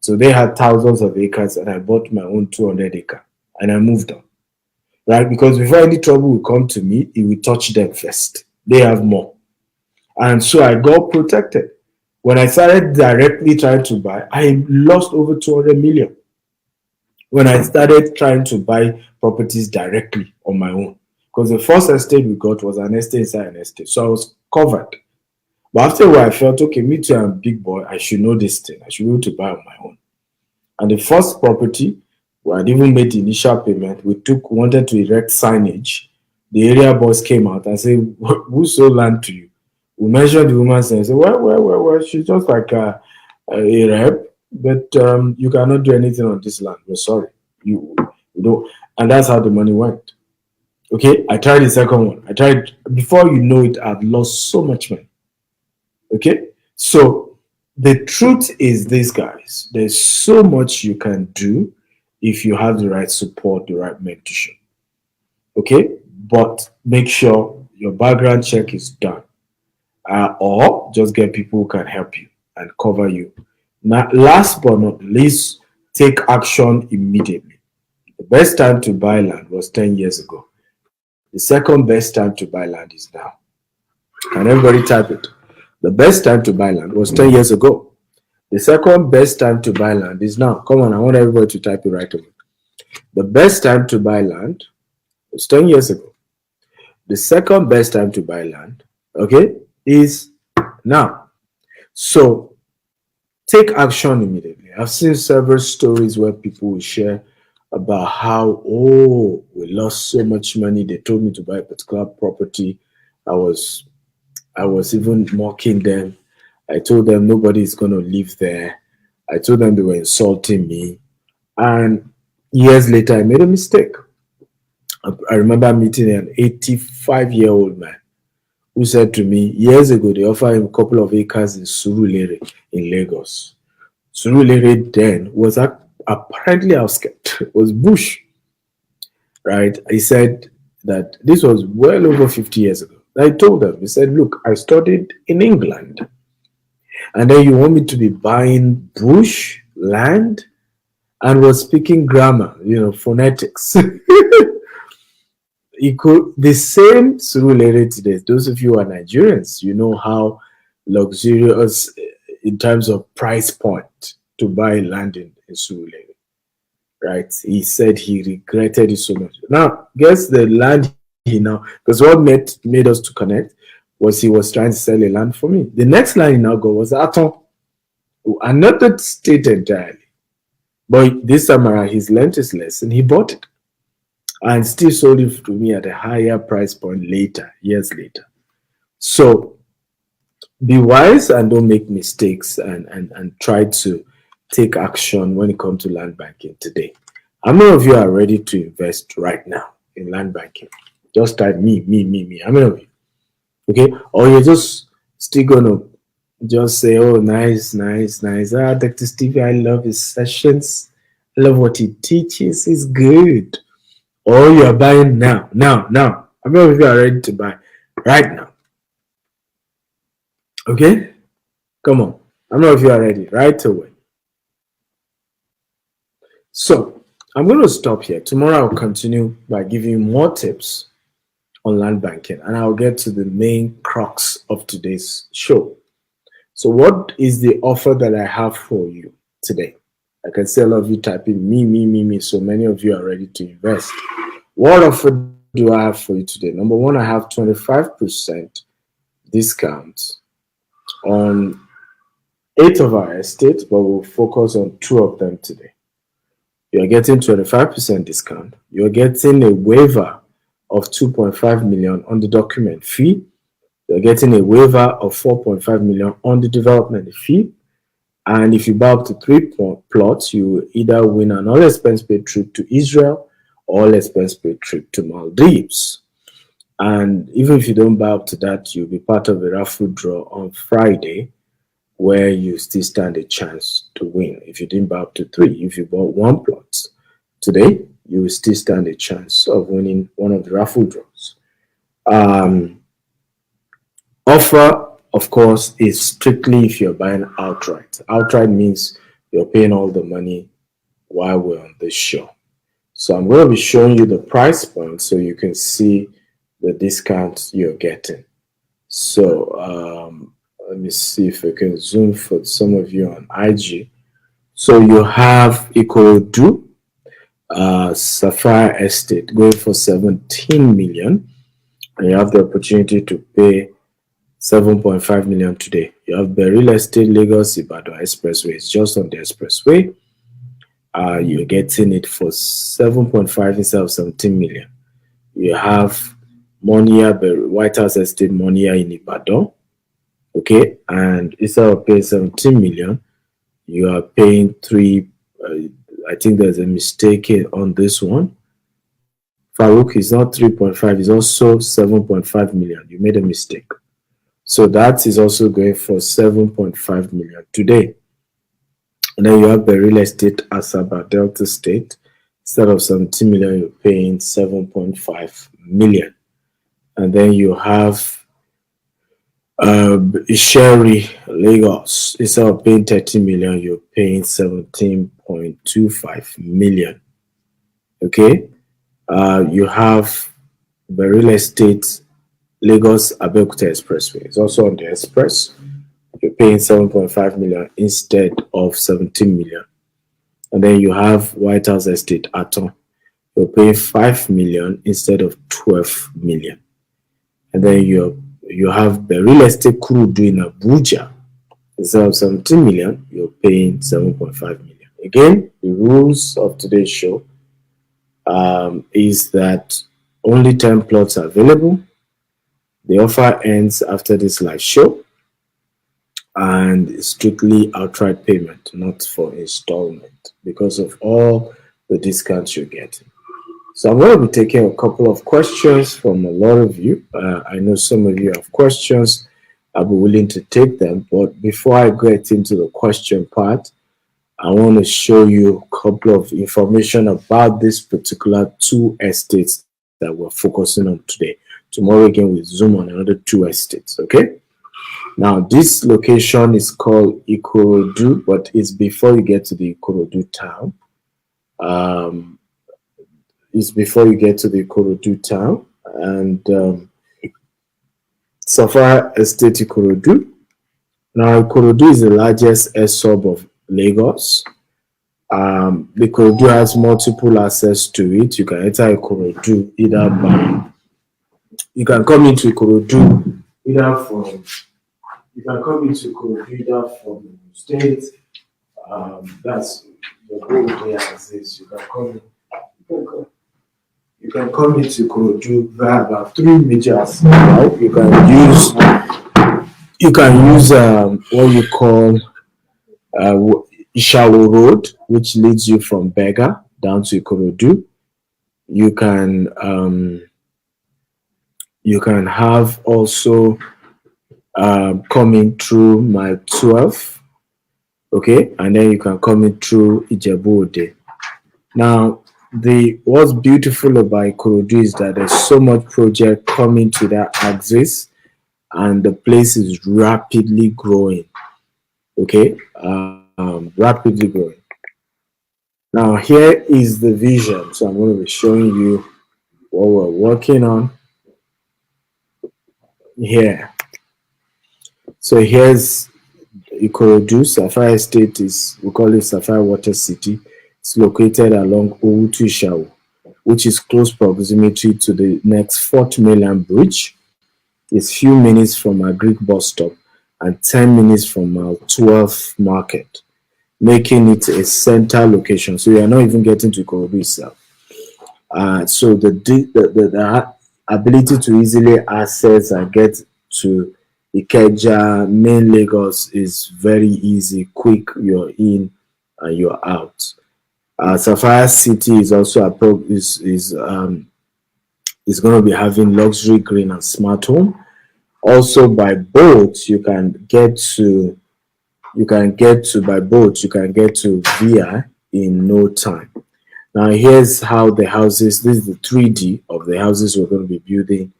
So they had thousands of acres, and I bought my own 200 acre, and I moved on. Right? Because before any trouble will come to me, it will touch them first. They have more. And so I got protected. When I started directly trying to buy, I lost over 200 million. When I started trying to buy properties directly on my own. Because the first estate we got was an estate inside an estate. So I was covered. But after a while, I felt, okay, me too, I'm a big boy. I should know this thing. I should be able to buy on my own. And the first property, we had even made the initial payment. We wanted to erect signage. The area boss came out and said, who sold land to you? We measured the woman's and said, well, she's just like a rep, but you cannot do anything on this land. We're sorry. You know, and that's how the money went. Okay, I tried the second one. Before you know it, I've lost so much money. Okay, so the truth is this, guys, there's so much you can do if you have the right support, the right mentorship. Okay, but make sure your background check is done, or just get people who can help you and cover you. Now, last but not least, take action immediately. The best time to buy land was 10 years ago. The second best time to buy land is now. Can everybody type it? The best time to buy land was 10 years ago. The second best time to buy land is now. Come on, I want everybody to type it right away. The best time to buy land was 10 years ago. The second best time to buy land, okay, is now. So take action immediately. I've seen several stories where people will share about how, oh, we lost so much money. They told me to buy a particular property. I was even mocking them. I told them nobody is going to live there. I told them they were insulting me. And years later, I made a mistake. I remember meeting an 85-year-old man who said to me years ago they offered him a couple of acres in Surulere in Lagos. Surulere then was apparently outskirts, was bush, right? He said that this was well over 50 years ago. I told them, he said, look, I studied in England, and then you want me to be buying bush land and was speaking grammar, phonetics. The same Surulere today. Those of you who are Nigerians, you know how luxurious in terms of price point to buy land in Surulere, right? He said he regretted it so much. Now, guess the land he now, because what made us to connect was he was trying to sell a land for me. The next land he now got was Aton, another state entirely. But this time around, he's learned his lesson. He bought it and still sold it to me at a higher price point later, years later. So be wise and don't make mistakes, and try to take action when it comes to land banking today. How many of you are ready to invest right now in land banking? Just type me. How many of you? Okay? Or you're just still gonna just say, oh, nice. Dr. Stevie, I love his sessions. I love what he teaches. He's good. Or you're buying now. How many of you are ready to buy right now? Okay? Come on. How many of you are ready right away? So, I'm going to stop here. Tomorrow I'll continue by giving you more tips on land banking, and I'll get to the main crux of today's show. So what is the offer that I have for you today? I can see a lot of you typing me. So many of you are ready to invest. What offer do I have for you today? Number one, I have 25% discount on 8 of our estates, but we'll focus on 2 of them today. You're getting 25% discount. You're getting a waiver of 2.5 million on the document fee. You're getting a waiver of 4.5 million on the development fee. And if you buy up to 3 plots, you either win an all expense paid trip to Israel or all expense paid trip to Maldives. And even if you don't buy up to that, you'll be part of a raffle draw on Friday, where you still stand a chance to win. If you didn't buy up to 3, if you bought 1 plot today, you will still stand a chance of winning one of the raffle draws. Offer, of course, is strictly if you're buying outright. Outright means you're paying all the money while we're on this show. So I'm going to be showing you the price point so you can see the discounts you're getting. So let me see if I can zoom for some of you on IG. So you have Ikorodu, Sapphire Estate going for 17 million, and you have the opportunity to pay 7.5 million today. You have Beryl Estate, Lagos Ibadan Expressway. It's just on the expressway. You're getting it for 7.5 instead of 17 million. You have Monia, White House Estate, Monia in Ibadan. Okay, and instead of paying 17 million, you are paying 3. I think there's a mistake on this one. Farouk is not 3.5, it's also 7.5 million. You made a mistake. So that is also going for 7.5 million today. And then you have the real estate Asaba Delta State. Instead of 17 million, you're paying 7.5 million. And then you have Sherry Lagos. Instead of paying 30 million, you're paying 17.25 million. Okay. You have the real estate Lagos Abeokuta Expressway. It's also on the express. You're paying 7.5 million instead of 17 million. And then you have White House Estate Aton. You're paying 5 million instead of 12 million. And then you have the real estate Kurudu in Abuja. Instead of 17 million, you're paying 7.5 million. Again, the rules of today's show is that only 10 plots are available. The offer ends after this live show, and it's strictly outright payment, not for installment, because of all the discounts you're getting. So I'm going to be taking a couple of questions from a lot of you. I know some of you have questions. I'll be willing to take them. But before I get into the question part, I want to show you a couple of information about this particular two estates that we're focusing on today. Tomorrow again, we zoom on another two estates. Okay. Now, this location is called Ikorodu, but it's before you get to the Ikorodu town. Um, it's before you get to the Ikorodu town, and Sapphire Estate Ikorodu. Now, Ikorodu is the largest sub of Lagos. Ikorodu has multiple access to it. You can enter Ikorodu either by, you can come into Ikorodu either from, you can come into Ikorodu either from the state. That's the whole day as is. You can come into Ikorodu via about three major access. Right? You can use what you call Ishawo Road, which leads you from Bega down to Ikorodu. You can have also coming through Mile 12, okay, and then you can come in through Ijebu Ode. Now, what's beautiful about Ikorodu is that there's so much project coming to that axis, and the place is rapidly growing. Okay, rapidly growing. Now, here is the vision. So I'm going to be showing you what we're working on here. So here's Ikorodu. Sapphire Estate we call it Sapphire Water City. It's located along Owutu Ishawo, which is close proximity to the next Fort Mainland Bridge. It's few minutes from our Greek bus stop and 10 minutes from our 12 market, making it a center location. So you are not even getting to Ikorodu itself. So the ability to easily access and get to Ikeja, main Lagos is very easy, quick. You're in and you're out. Sapphire City is also is going to be having luxury green and smart home. Also by boat, you can get to VI in no time. Now here's how the houses, this is the 3D of the houses we're going to be building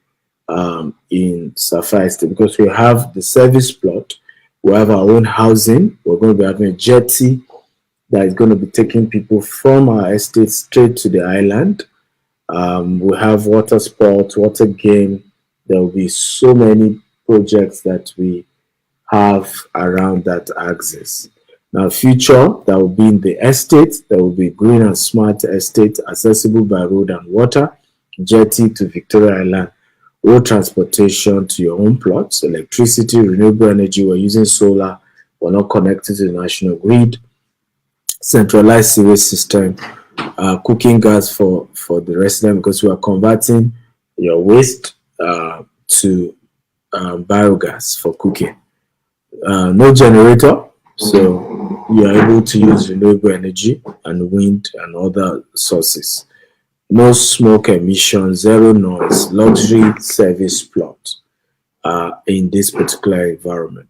in Sapphire Estate, because we have the service plot, we have our own housing, we're going to be having a jetty that is going to be taking people from our estate straight to the island. We have water sports, water game. There will be so many projects that we have around that axis. Now, future that will be in the estate, there will be green and smart estate accessible by road and water, jetty to Victoria Island, road transportation to your own plots, electricity, renewable energy. We're using solar. We're not connected to the national grid. Centralized sewage system, cooking gas for the resident, because we are converting your waste to biogas for cooking. No generator, so you are able to use renewable energy and wind and other sources. No smoke emission, zero noise, luxury service plot in this particular environment.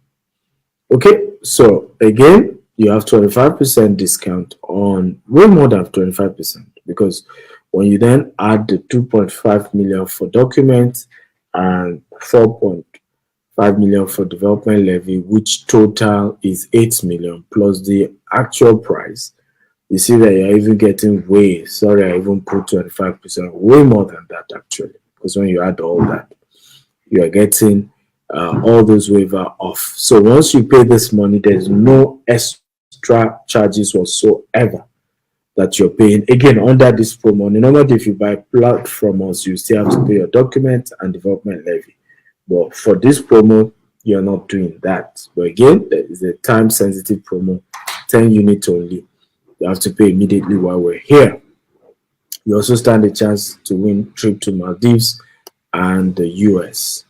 Okay, so again, you have 25% discount on, way more than 25%, because when you then add the 2.5 million for documents and 4.5 million for development levy, which total is 8 million plus the actual price, you see that you're even getting I even put 25%, way more than that actually, because when you add all that, you are getting all those waiver off. So once you pay this money, there's no extra charges whatsoever that you're paying. Again, under this promo, normally if you buy plot from us, you still have to pay your document and development levy. But for this promo, you're not doing that. But again, there is a time-sensitive promo, 10 units only. You have to pay immediately while we're here. You also stand a chance to win trip to Maldives and the US.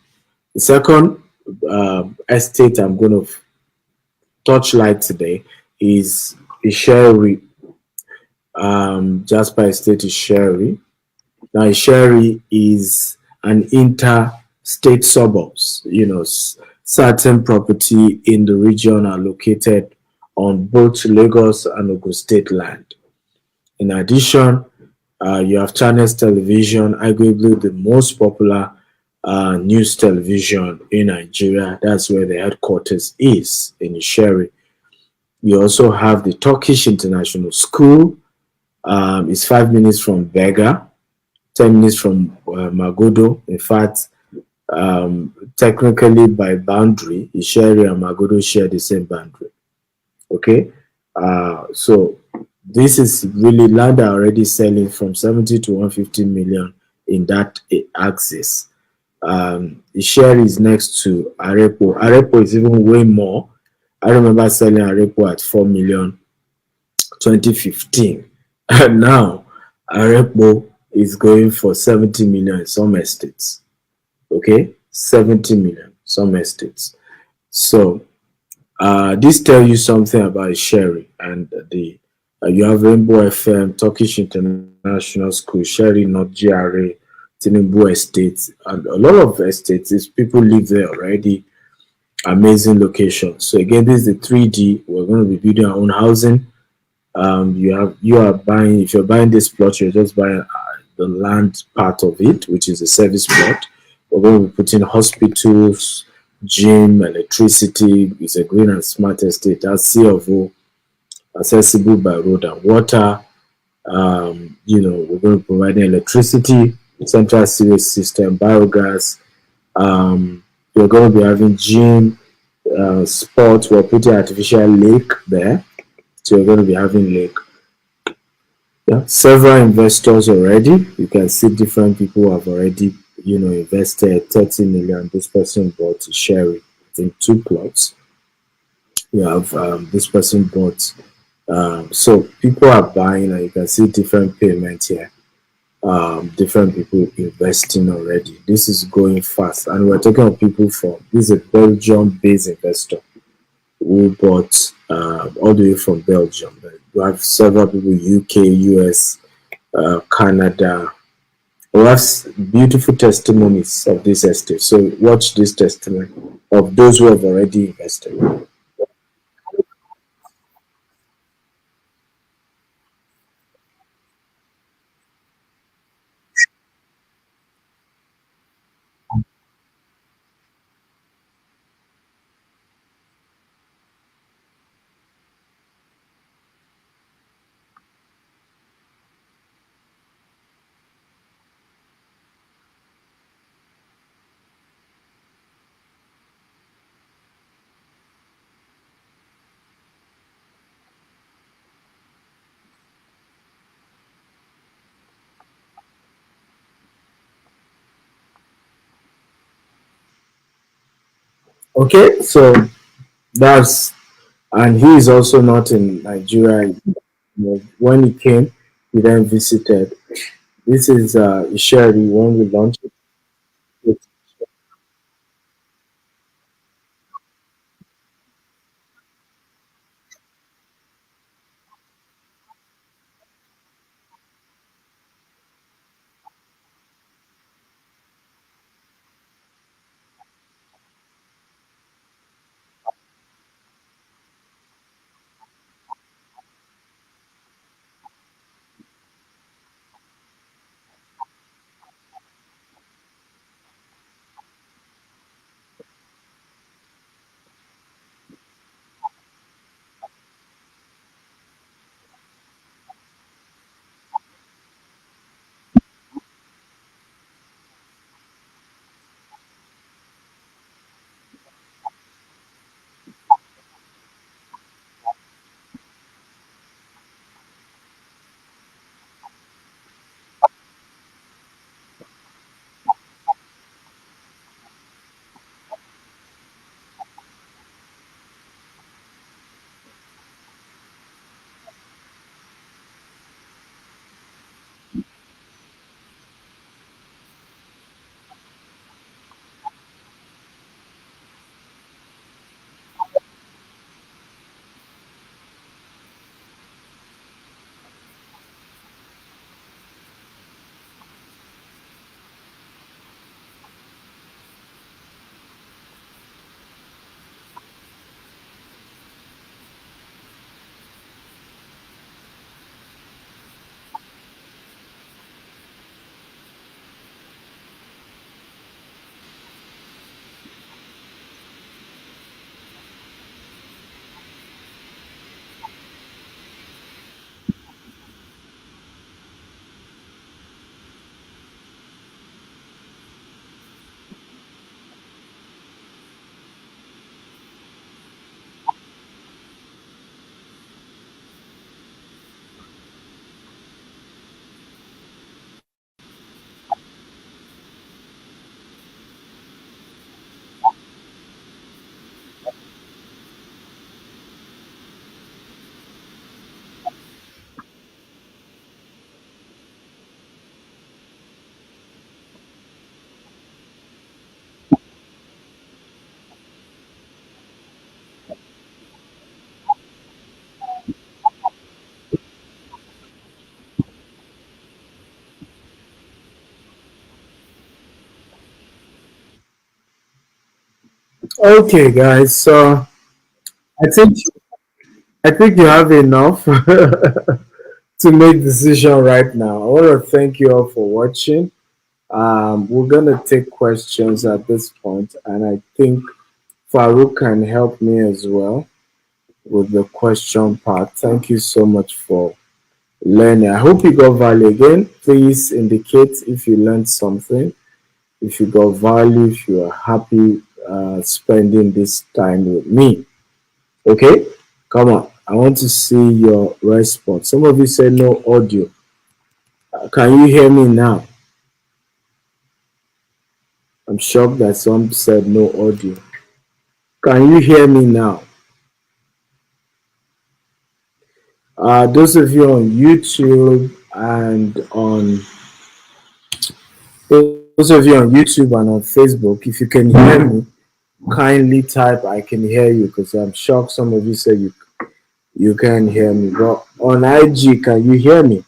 The second estate I'm going to touchlight today is Isheri. Jasper Estate Isheri. Now, Sherry is an interstate suburbs. Certain property in the region are located on both Lagos and Ogun State land. In addition, you have Channels Television, arguably the most popular news television in Nigeria. That's where the headquarters is in Isheri. You also have the Turkish International School. It's 5 minutes from Vega, 10 minutes from Magodo. In fact, technically by boundary, Isheri and Magodo share the same boundary. Okay, so this is really land are already selling from 70 to 150 million in that axis. Isheri is next to Arepo. Arepo is even way more. I remember selling Arepo at 4 million 2015. And now Arepo is going for 70 million in some estates. Okay, 70 million, some estates. So this tell you something about Sherry and the you have Rainbow FM, Turkish International School, Sherry, not GRA, Tinubu Estate, and a lot of estates. Is people live there already. Amazing location. So again, this is the 3D. We're going to be building our own housing. You are buying, if you're buying this plot, you're just buying the land part of it, which is a service plot. We're going to be putting hospitals, gym, electricity. It's a green and smart estate. That's C of O, accessible by road and water. We're going to be providing electricity, central sewage system, biogas. We're going to be having gym, sports. We're putting artificial lake there. So you're going to be having lake. Yeah, several investors already. You can see different people have already, invested 30 million. This person bought Sherry, I think 2 plots. You have this person bought. So people are buying, and you can see different payments here. Different people investing already. This is going fast, and we're talking of people from. This is a Belgium-based investor who bought all the way from Belgium. We have several people, UK, US, Canada. We have beautiful testimonies of this estate. So watch this testimony of those who have already invested. Okay, so that's and he is also not in Nigeria. When he came, he then visited. This is Isheri when we launched it. Okay, guys. So I think I think you have enough to make decision right now. I want to thank you all for watching. We're gonna take questions at this point, and I think Farouk can help me as well with the question part. Thank you so much for learning. I hope you got value again. Please indicate if you learned something, if you got value, if you are happy spending this time with me. Okay, come on. I want to see your response. Some of you said no audio. Can you hear me now? I'm shocked that some said no audio. Can you hear me now? Those of you on YouTube and on those of you on YouTube and on Facebook, if you can hear me, kindly type I can hear you because I'm shocked some of you said you can't hear me. But on IG, can you hear me?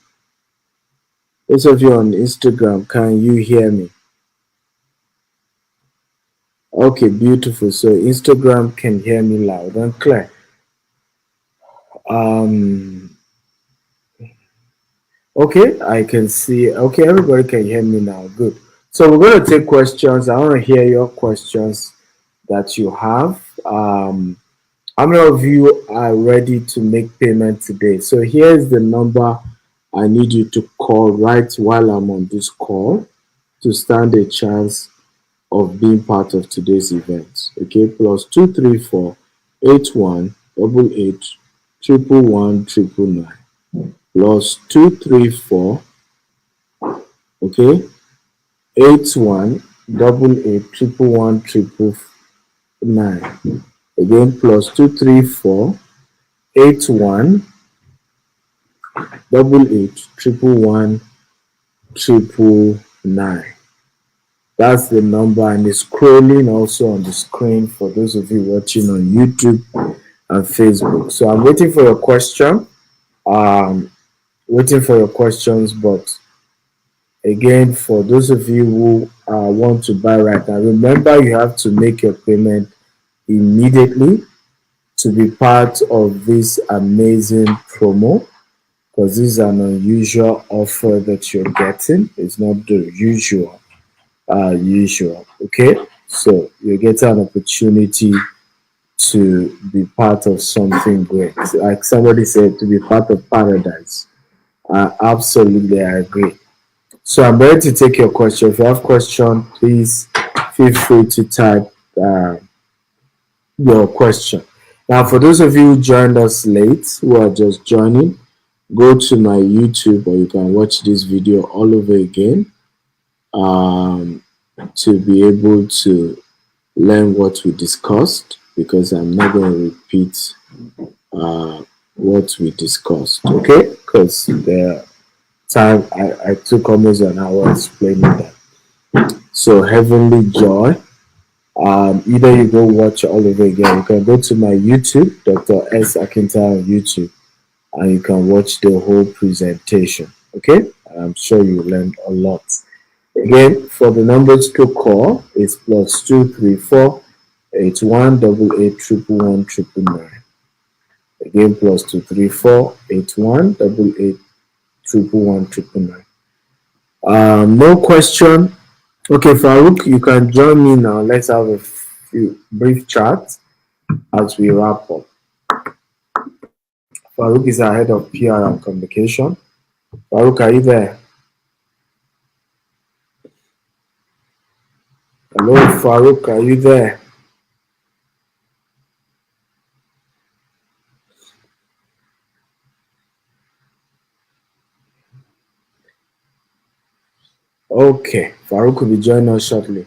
Those of you on Instagram, can you hear me? Okay, beautiful. So Instagram can hear me loud and clear. Um, okay, I can see. Okay, everybody can hear me now. Good. So we're going to take questions. I want to hear your questions that you have. How many of you are ready to make payment today? So here's the number I need you to call right while I'm on this call to stand a chance of being part of today's event. Okay, plus 234 8188 111 plus 234, okay, 8188 111 again plus 234 8188 111 That's the number, and it's scrolling also on the screen for those of you watching on YouTube and Facebook. So I'm waiting for your question. Um, Waiting for your questions, but again, for those of you who want to buy right now, remember you have to make your payment immediately to be part of this amazing promo because this is an unusual offer that you're getting. It's not the usual. Okay, so you get an opportunity to be part of something great. Like somebody said, to be part of paradise. Absolutely, I agree. So I'm ready to take your question. If you have question, please feel free to type your question. Now, for those of you who joined us late, who are just joining, go to my YouTube or you can watch this video all over again um, to be able to learn what we discussed because I'm not going to repeat what we discussed, okay? Because the time I took almost an hour explaining that. So, Heavenly Joy, either you go watch it all over again, you can go to my YouTube, Dr. S. Akintayo on YouTube, and you can watch the whole presentation, okay? I'm sure you learned a lot. Again, for the numbers to call, it's plus 234 8188 Again, plus 234 8188 no question. Okay, Farouk, you can join me now. Let's have a few brief chat as we wrap up. Farouk is our head of PR and communication. Farouk, are you there? Hello, Farouk, are you there? Okay, Farouk will be joining us shortly.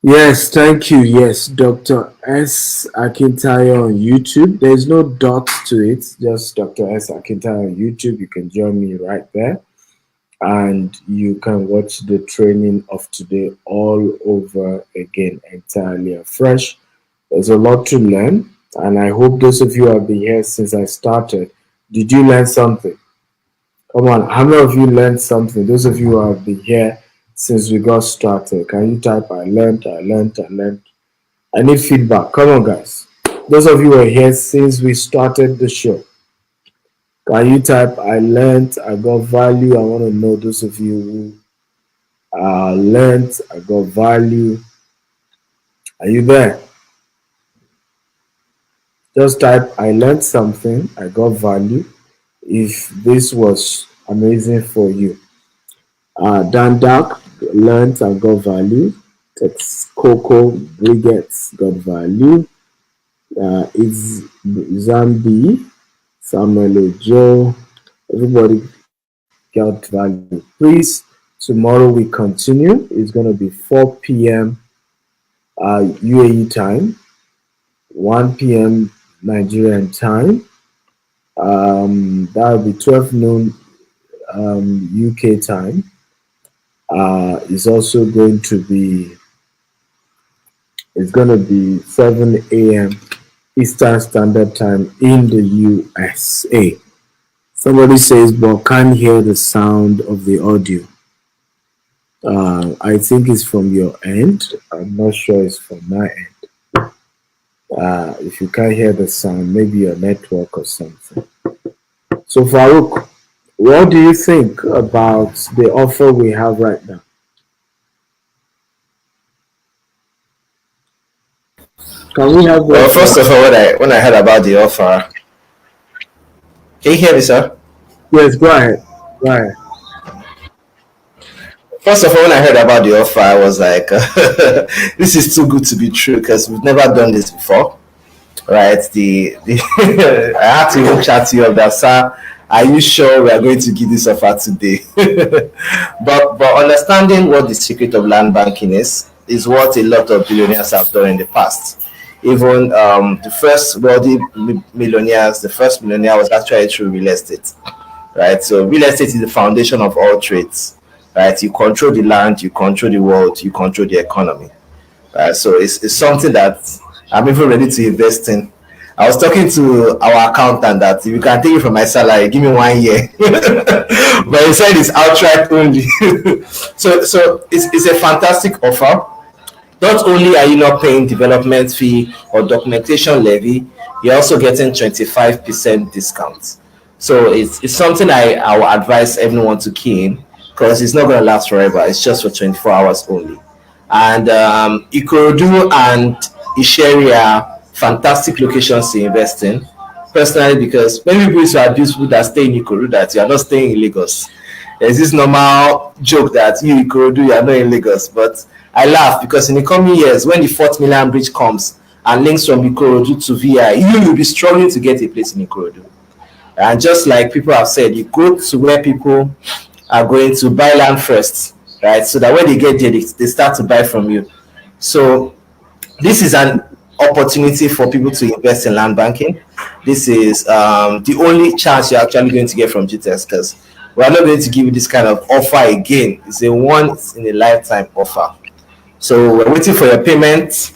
Yes, thank you. Yes, Dr. S. Akintayo on YouTube. There's no dot to it, just Dr. S. Akintayo on YouTube. You can join me right there and you can watch the training of today all over again, entirely afresh. There's a lot to learn, and I hope those of you who have been here since I started, did you learn something? Come on, how many of you learned something? Those of you who have been here since we got started, can you type I learned, I learned, I learned? I need feedback. Come on, guys. Those of you who are here since we started the show, can you type I learned, I got value? I want to know those of you who learned, I got value. Are you there? Just type I learned something, I got value. If this was amazing for you. Dan Dark learned and got value. Tex Coco Brigates got value. It's Zambi, Samuel Joe, everybody got value. Please, tomorrow we continue. It's going to be 4 p.m. UAE time, 1 p.m. Nigerian time. That will be 12 noon UK time. It's also going to be, it's going to be 7 a.m. Eastern Standard Time in the USA. Somebody says, but can't hear the sound of the audio. I think it's from your end. I'm not sure it's from my end. If you can't hear the sound, maybe your network or something. So Farouk, what do you think about the offer we have right now? Can we have Well, first of all, when I heard about the offer, can you hear me, sir? Yes, go ahead. Go ahead. First of all, when I heard about the offer, I was like, this is too good to be true because we've never done this before, right? I had to even chat to you about, sir, are you sure we are going to give this offer today? but understanding what the secret of land banking is what a lot of billionaires have done in the past. Even the first wealthy millionaires, the first millionaire was actually through real estate, right? So real estate is the foundation of all trades, right? You control the land, you control the world, you control the economy, right? So it's something that I'm even ready to invest in. I was talking to our accountant that if you can take it from my salary, give me 1 year. But he said it's outright only. so it's a fantastic offer. Not only are you not paying development fee or documentation levy, you're also getting 25% discount. So it's something I will advise everyone to key in because it's not going to last forever. It's just for 24 hours only. And Ikorodu and Isheri are fantastic locations to invest in. Personally, because many people used to abuse people that stay in Ikorodu that you are not staying in Lagos. There's this normal joke that you Ikorodu, you are not in Lagos, but I laugh because in the coming years, when the 4th Mainland Bridge comes and links from Ikorodu to VI, you will be struggling to get a place in Ikorodu. And just like people have said, you go to where people are going to buy land first, right? So that when they get there, they start to buy from you. So this is an opportunity for people to invest in land banking. This is the only chance you're actually going to get from GTEx because we're not going to give you this kind of offer again. It's a once in a lifetime offer. So we're waiting for your payment,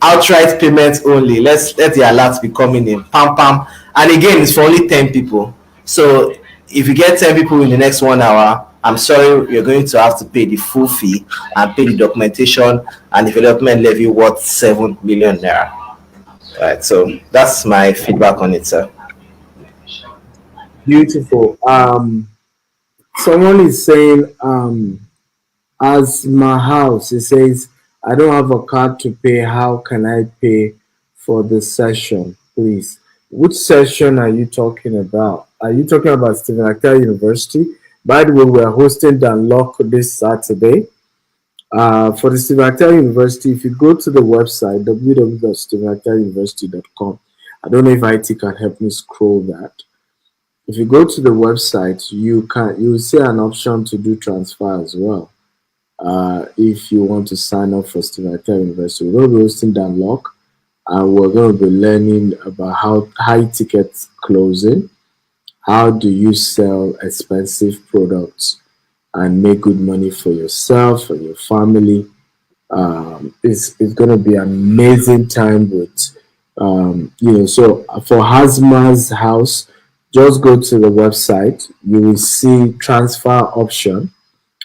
outright payment only. Let the alerts be coming in, pam pam. And again, it's for only 10 people. So if you get 10 people in the next 1 hour, I'm sorry, you're going to have to pay the full fee and pay the documentation and development levy worth 7 million naira. Right. So that's my feedback on it, sir. Beautiful. Someone is saying, as my house, it says, I don't have a card to pay. How can I pay for the session, please? Which session are you talking about? Are you talking about Stephen Akhtar University? By the way, we're hosting Dan Lock this Saturday. For the Stephen Akhtar University, if you go to the website, www.stephenakhtaruniversity.com, I don't know if IT can help me scroll that. If you go to the website, you will see an option to do transfer as well. If you want to sign up for Stephen Akhtar University, we're going to be hosting Dan Lock, and we're going to be learning about how high ticket closing, how do you sell expensive products and make good money for yourself and your family. It's going to be an amazing time with, so for Hazma's house, just go to the website. You will see transfer option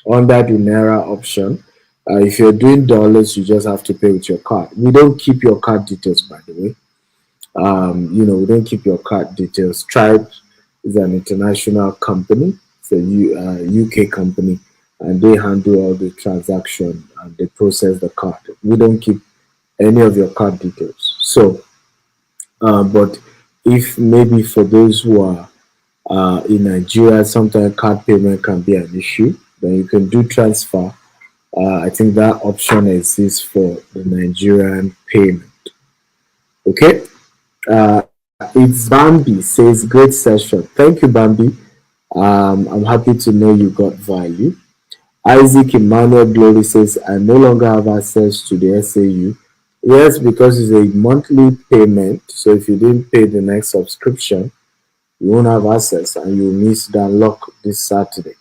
under the Naira option. If you're doing dollars, you just have to pay with your card. We don't keep your card details, by the way. We don't keep your card details. Stripe is an international company. It's a UK company, and they handle all the transaction and they process the card. We don't keep any of your card details. So, but if maybe for those who are in Nigeria, sometimes card payment can be an issue. Then you can do transfer. I think that option exists for the Nigerian payment. Okay. It's Bambi says great session. Thank you, Bambi. I'm happy to know you got value. Isaac Emmanuel Glory says I no longer have access to the SAU. Yes, because it's a monthly payment. So if you didn't pay the next subscription, you won't have access and you'll miss the unlock this Saturday.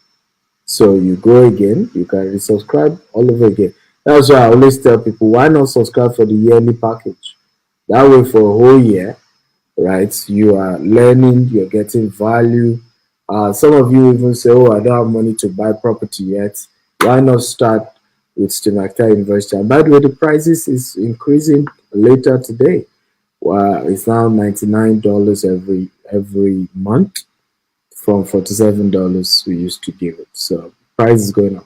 So you go again, you can resubscribe all over again. That's why I always tell people, why not subscribe for the yearly package? That way for a whole year, right? You are learning, you're getting value. Some of you even say, oh, I don't have money to buy property yet. Why not start with Stimacta University? And by the way, the prices is increasing later today. It's now $99 every month from $47 we used to give it. So price is going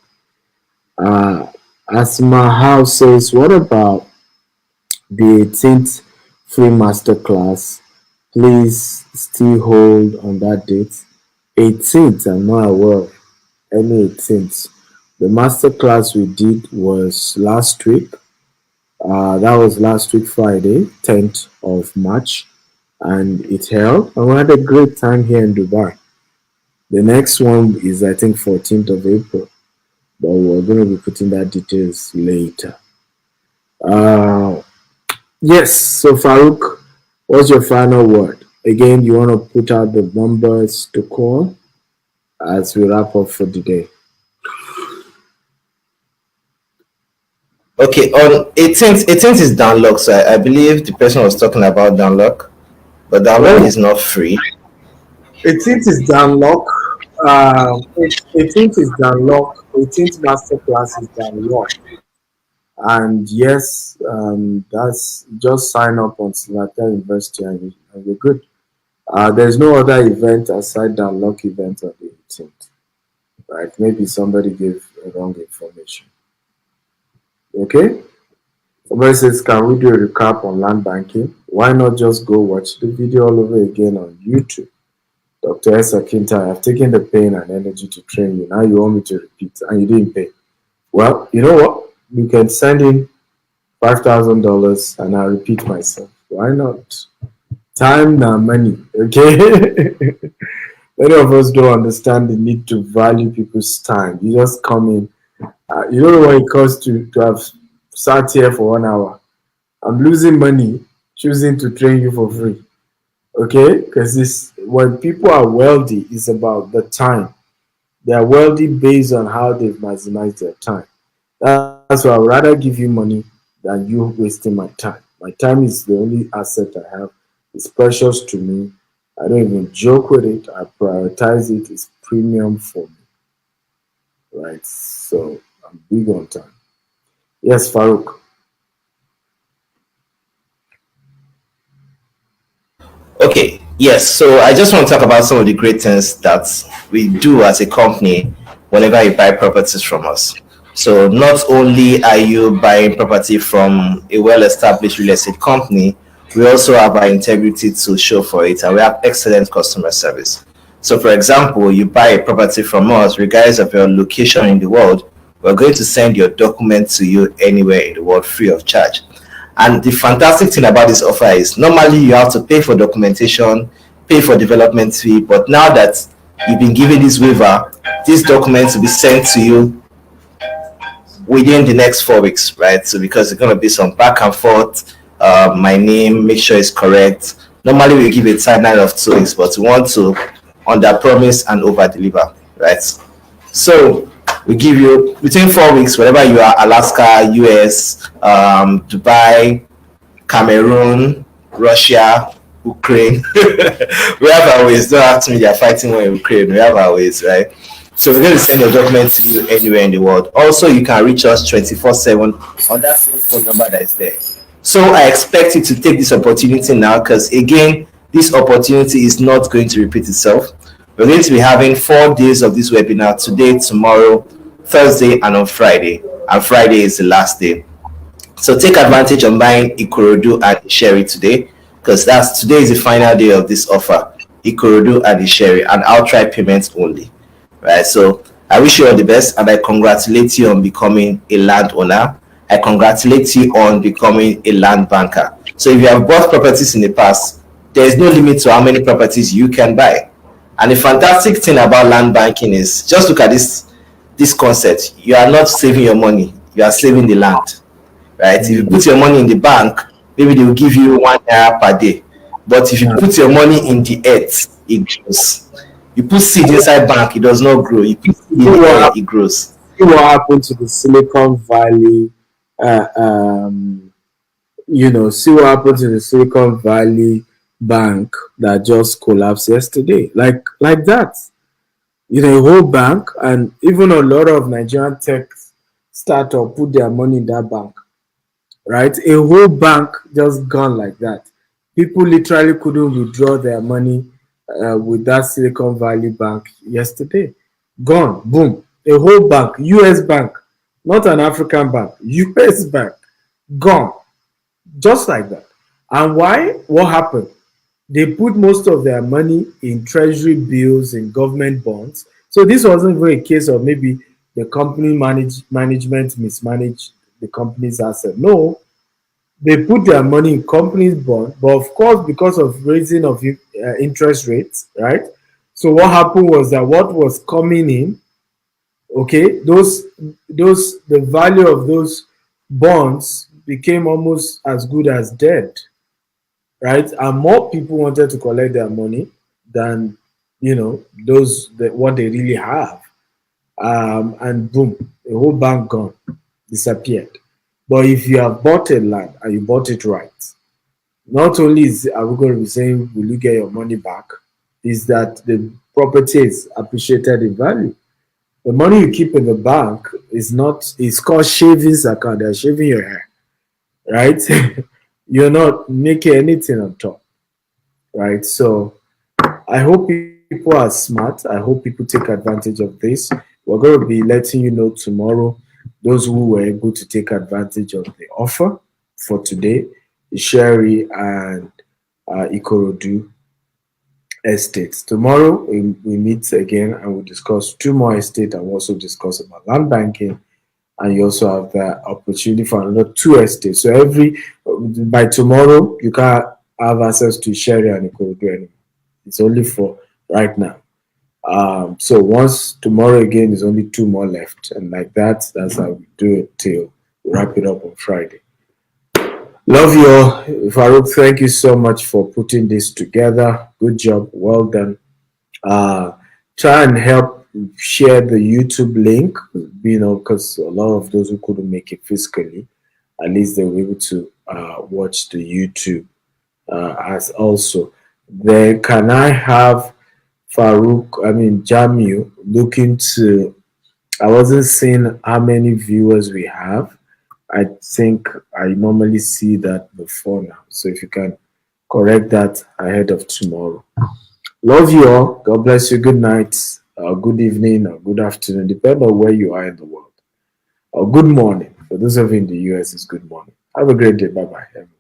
up. Asma House says, what about the 18th free masterclass? Please still hold on that date. 18th, I'm not aware of any 18th. The masterclass we did was last week. That was last week, Friday, 10th of March, and it held. And we had a great time here in Dubai. The next one is, I think, 14th of April, but we're going to be putting that details later. Yes, so Farouk, what's your final word? Again, you want to put out the numbers to call as we wrap up for the day. Okay, on 18th is downlock. So I believe the person was talking about downlock, but downlock is not free. 18th is downlock. 18th is downlock. 18th masterclass is downlock. And yes, that's just sign up on Stimacta University and you're good. There's no other event aside downlock event on the 18th. Right? Maybe somebody gave wrong information. Okay? Somebody says, can we do a recap on land banking? Why not just go watch the video all over again on YouTube? Dr. Esa Kinta, I've taken the pain and energy to train you. Now you want me to repeat and you didn't pay. Well, you know what? You can send in $5,000 and I'll repeat myself. Why not? Time now money, okay? Many of us don't understand the need to value people's time. You just come in. You don't know what it costs to have sat here for 1 hour. I'm losing money choosing to train you for free. Okay? Because when people are wealthy, it's about the time. They are wealthy based on how they've maximized their time. That's why I would rather give you money than you wasting my time. My time is the only asset I have. It's precious to me. I don't even joke with it. I prioritize it. It's premium for me. Right? So I'm big on time. Yes, Farouk. Okay, yes. So I just want to talk about some of the great things that we do as a company whenever you buy properties from us. So not only are you buying property from a well-established real estate company, we also have our integrity to show for it, and we have excellent customer service. So for example, you buy a property from us, regardless of your location in the world, we're going to send your document to you anywhere in the world free of charge. And the fantastic thing about this offer is normally you have to pay for documentation, pay for development fee, but now that you've been given this waiver, these documents will be sent to you within the next 4 weeks, right? So because it's going to be some back and forth, my name, make sure it's correct. Normally we give a timeline of 2 weeks, but we want to under promise and over deliver, right? So we give you between 4 weeks, wherever you are, Alaska, US, Dubai, Cameroon, Russia, Ukraine. We have our ways. Don't ask me, they're fighting war in Ukraine. We have our ways, right? So we're going to send your document to you anywhere in the world. Also, you can reach us 24/7 on that same phone number that is there. So I expect you to take this opportunity now, because again, this opportunity is not going to repeat itself. We're going to be having 4 days of this webinar: today, tomorrow, Thursday, and on Friday. And Friday is the last day. So take advantage of buying Ikorodu and Sherry today, because today is the final day of this offer. Ikorodu and Sherry, and outright payments only. Right. So I wish you all the best, and I congratulate you on becoming a landowner. I congratulate you on becoming a land banker. So if you have bought properties in the past, there is no limit to how many properties you can buy. And the fantastic thing about land banking is, just look at this concept. You are not saving your money, you are saving the land. Right? If you put your money in the bank, maybe they will give you £1 per day. But if you put your money in the earth, it grows. You put seed inside bank, it does not grow. You put seed in the air, it grows. See what happened to the Silicon Valley, see what happened to the Silicon Valley bank that just collapsed yesterday. Like that. A whole bank, and even a lot of Nigerian tech startups put their money in that bank. Right? A whole bank just gone like that. People literally couldn't withdraw their money with that Silicon Valley bank yesterday. Gone. Boom. A whole bank. US bank. Not an African bank. US bank. Gone. Just like that. And why? What happened? They put most of their money in treasury bills, in government bonds. So this wasn't even a case of maybe the company management mismanaged the company's asset. No, they put their money in company's bond, but of course, because of raising of interest rates, right? So what happened was that what was coming in, okay, the value of those bonds became almost as good as dead, right? And more people wanted to collect their money than what they really have. And boom, the whole bank gone, disappeared. But if you have bought a land and you bought it right, not only are we going to be saying, will you get your money back, is that the property is appreciated in value. The money you keep in the bank it's called savings account. They're shaving your hair, right? You're not making anything on top, right? So I hope people are smart. I hope people take advantage of this. We're going to be letting you know tomorrow, those who were able to take advantage of the offer for today, Sherry and Ikorodu estates. Tomorrow we meet again and we'll discuss 2 more estates, and we'll also discuss about land banking, and you also have the opportunity for another 2 estates. So by tomorrow you can't have access to Sherry and Ikorodu anymore. It's only for right now. So once tomorrow again, there's only 2 more left, and like that's how we do it till we wrap it up on Friday. Love you all. Farouk, thank you so much for putting this together. Good job. Well done. Try and help share the YouTube link, because a lot of those who couldn't make it physically, at least they were able to watch the YouTube as also. Then can I have Jamil look into, I wasn't seeing how many viewers we have. I think I normally see that before now. So if you can correct that ahead of tomorrow. Love you all. God bless you. Good night, or good evening, or good afternoon, depending on where you are in the world. Or good morning. For those of you in the US, it's good morning. Have a great day. Bye-bye, everyone.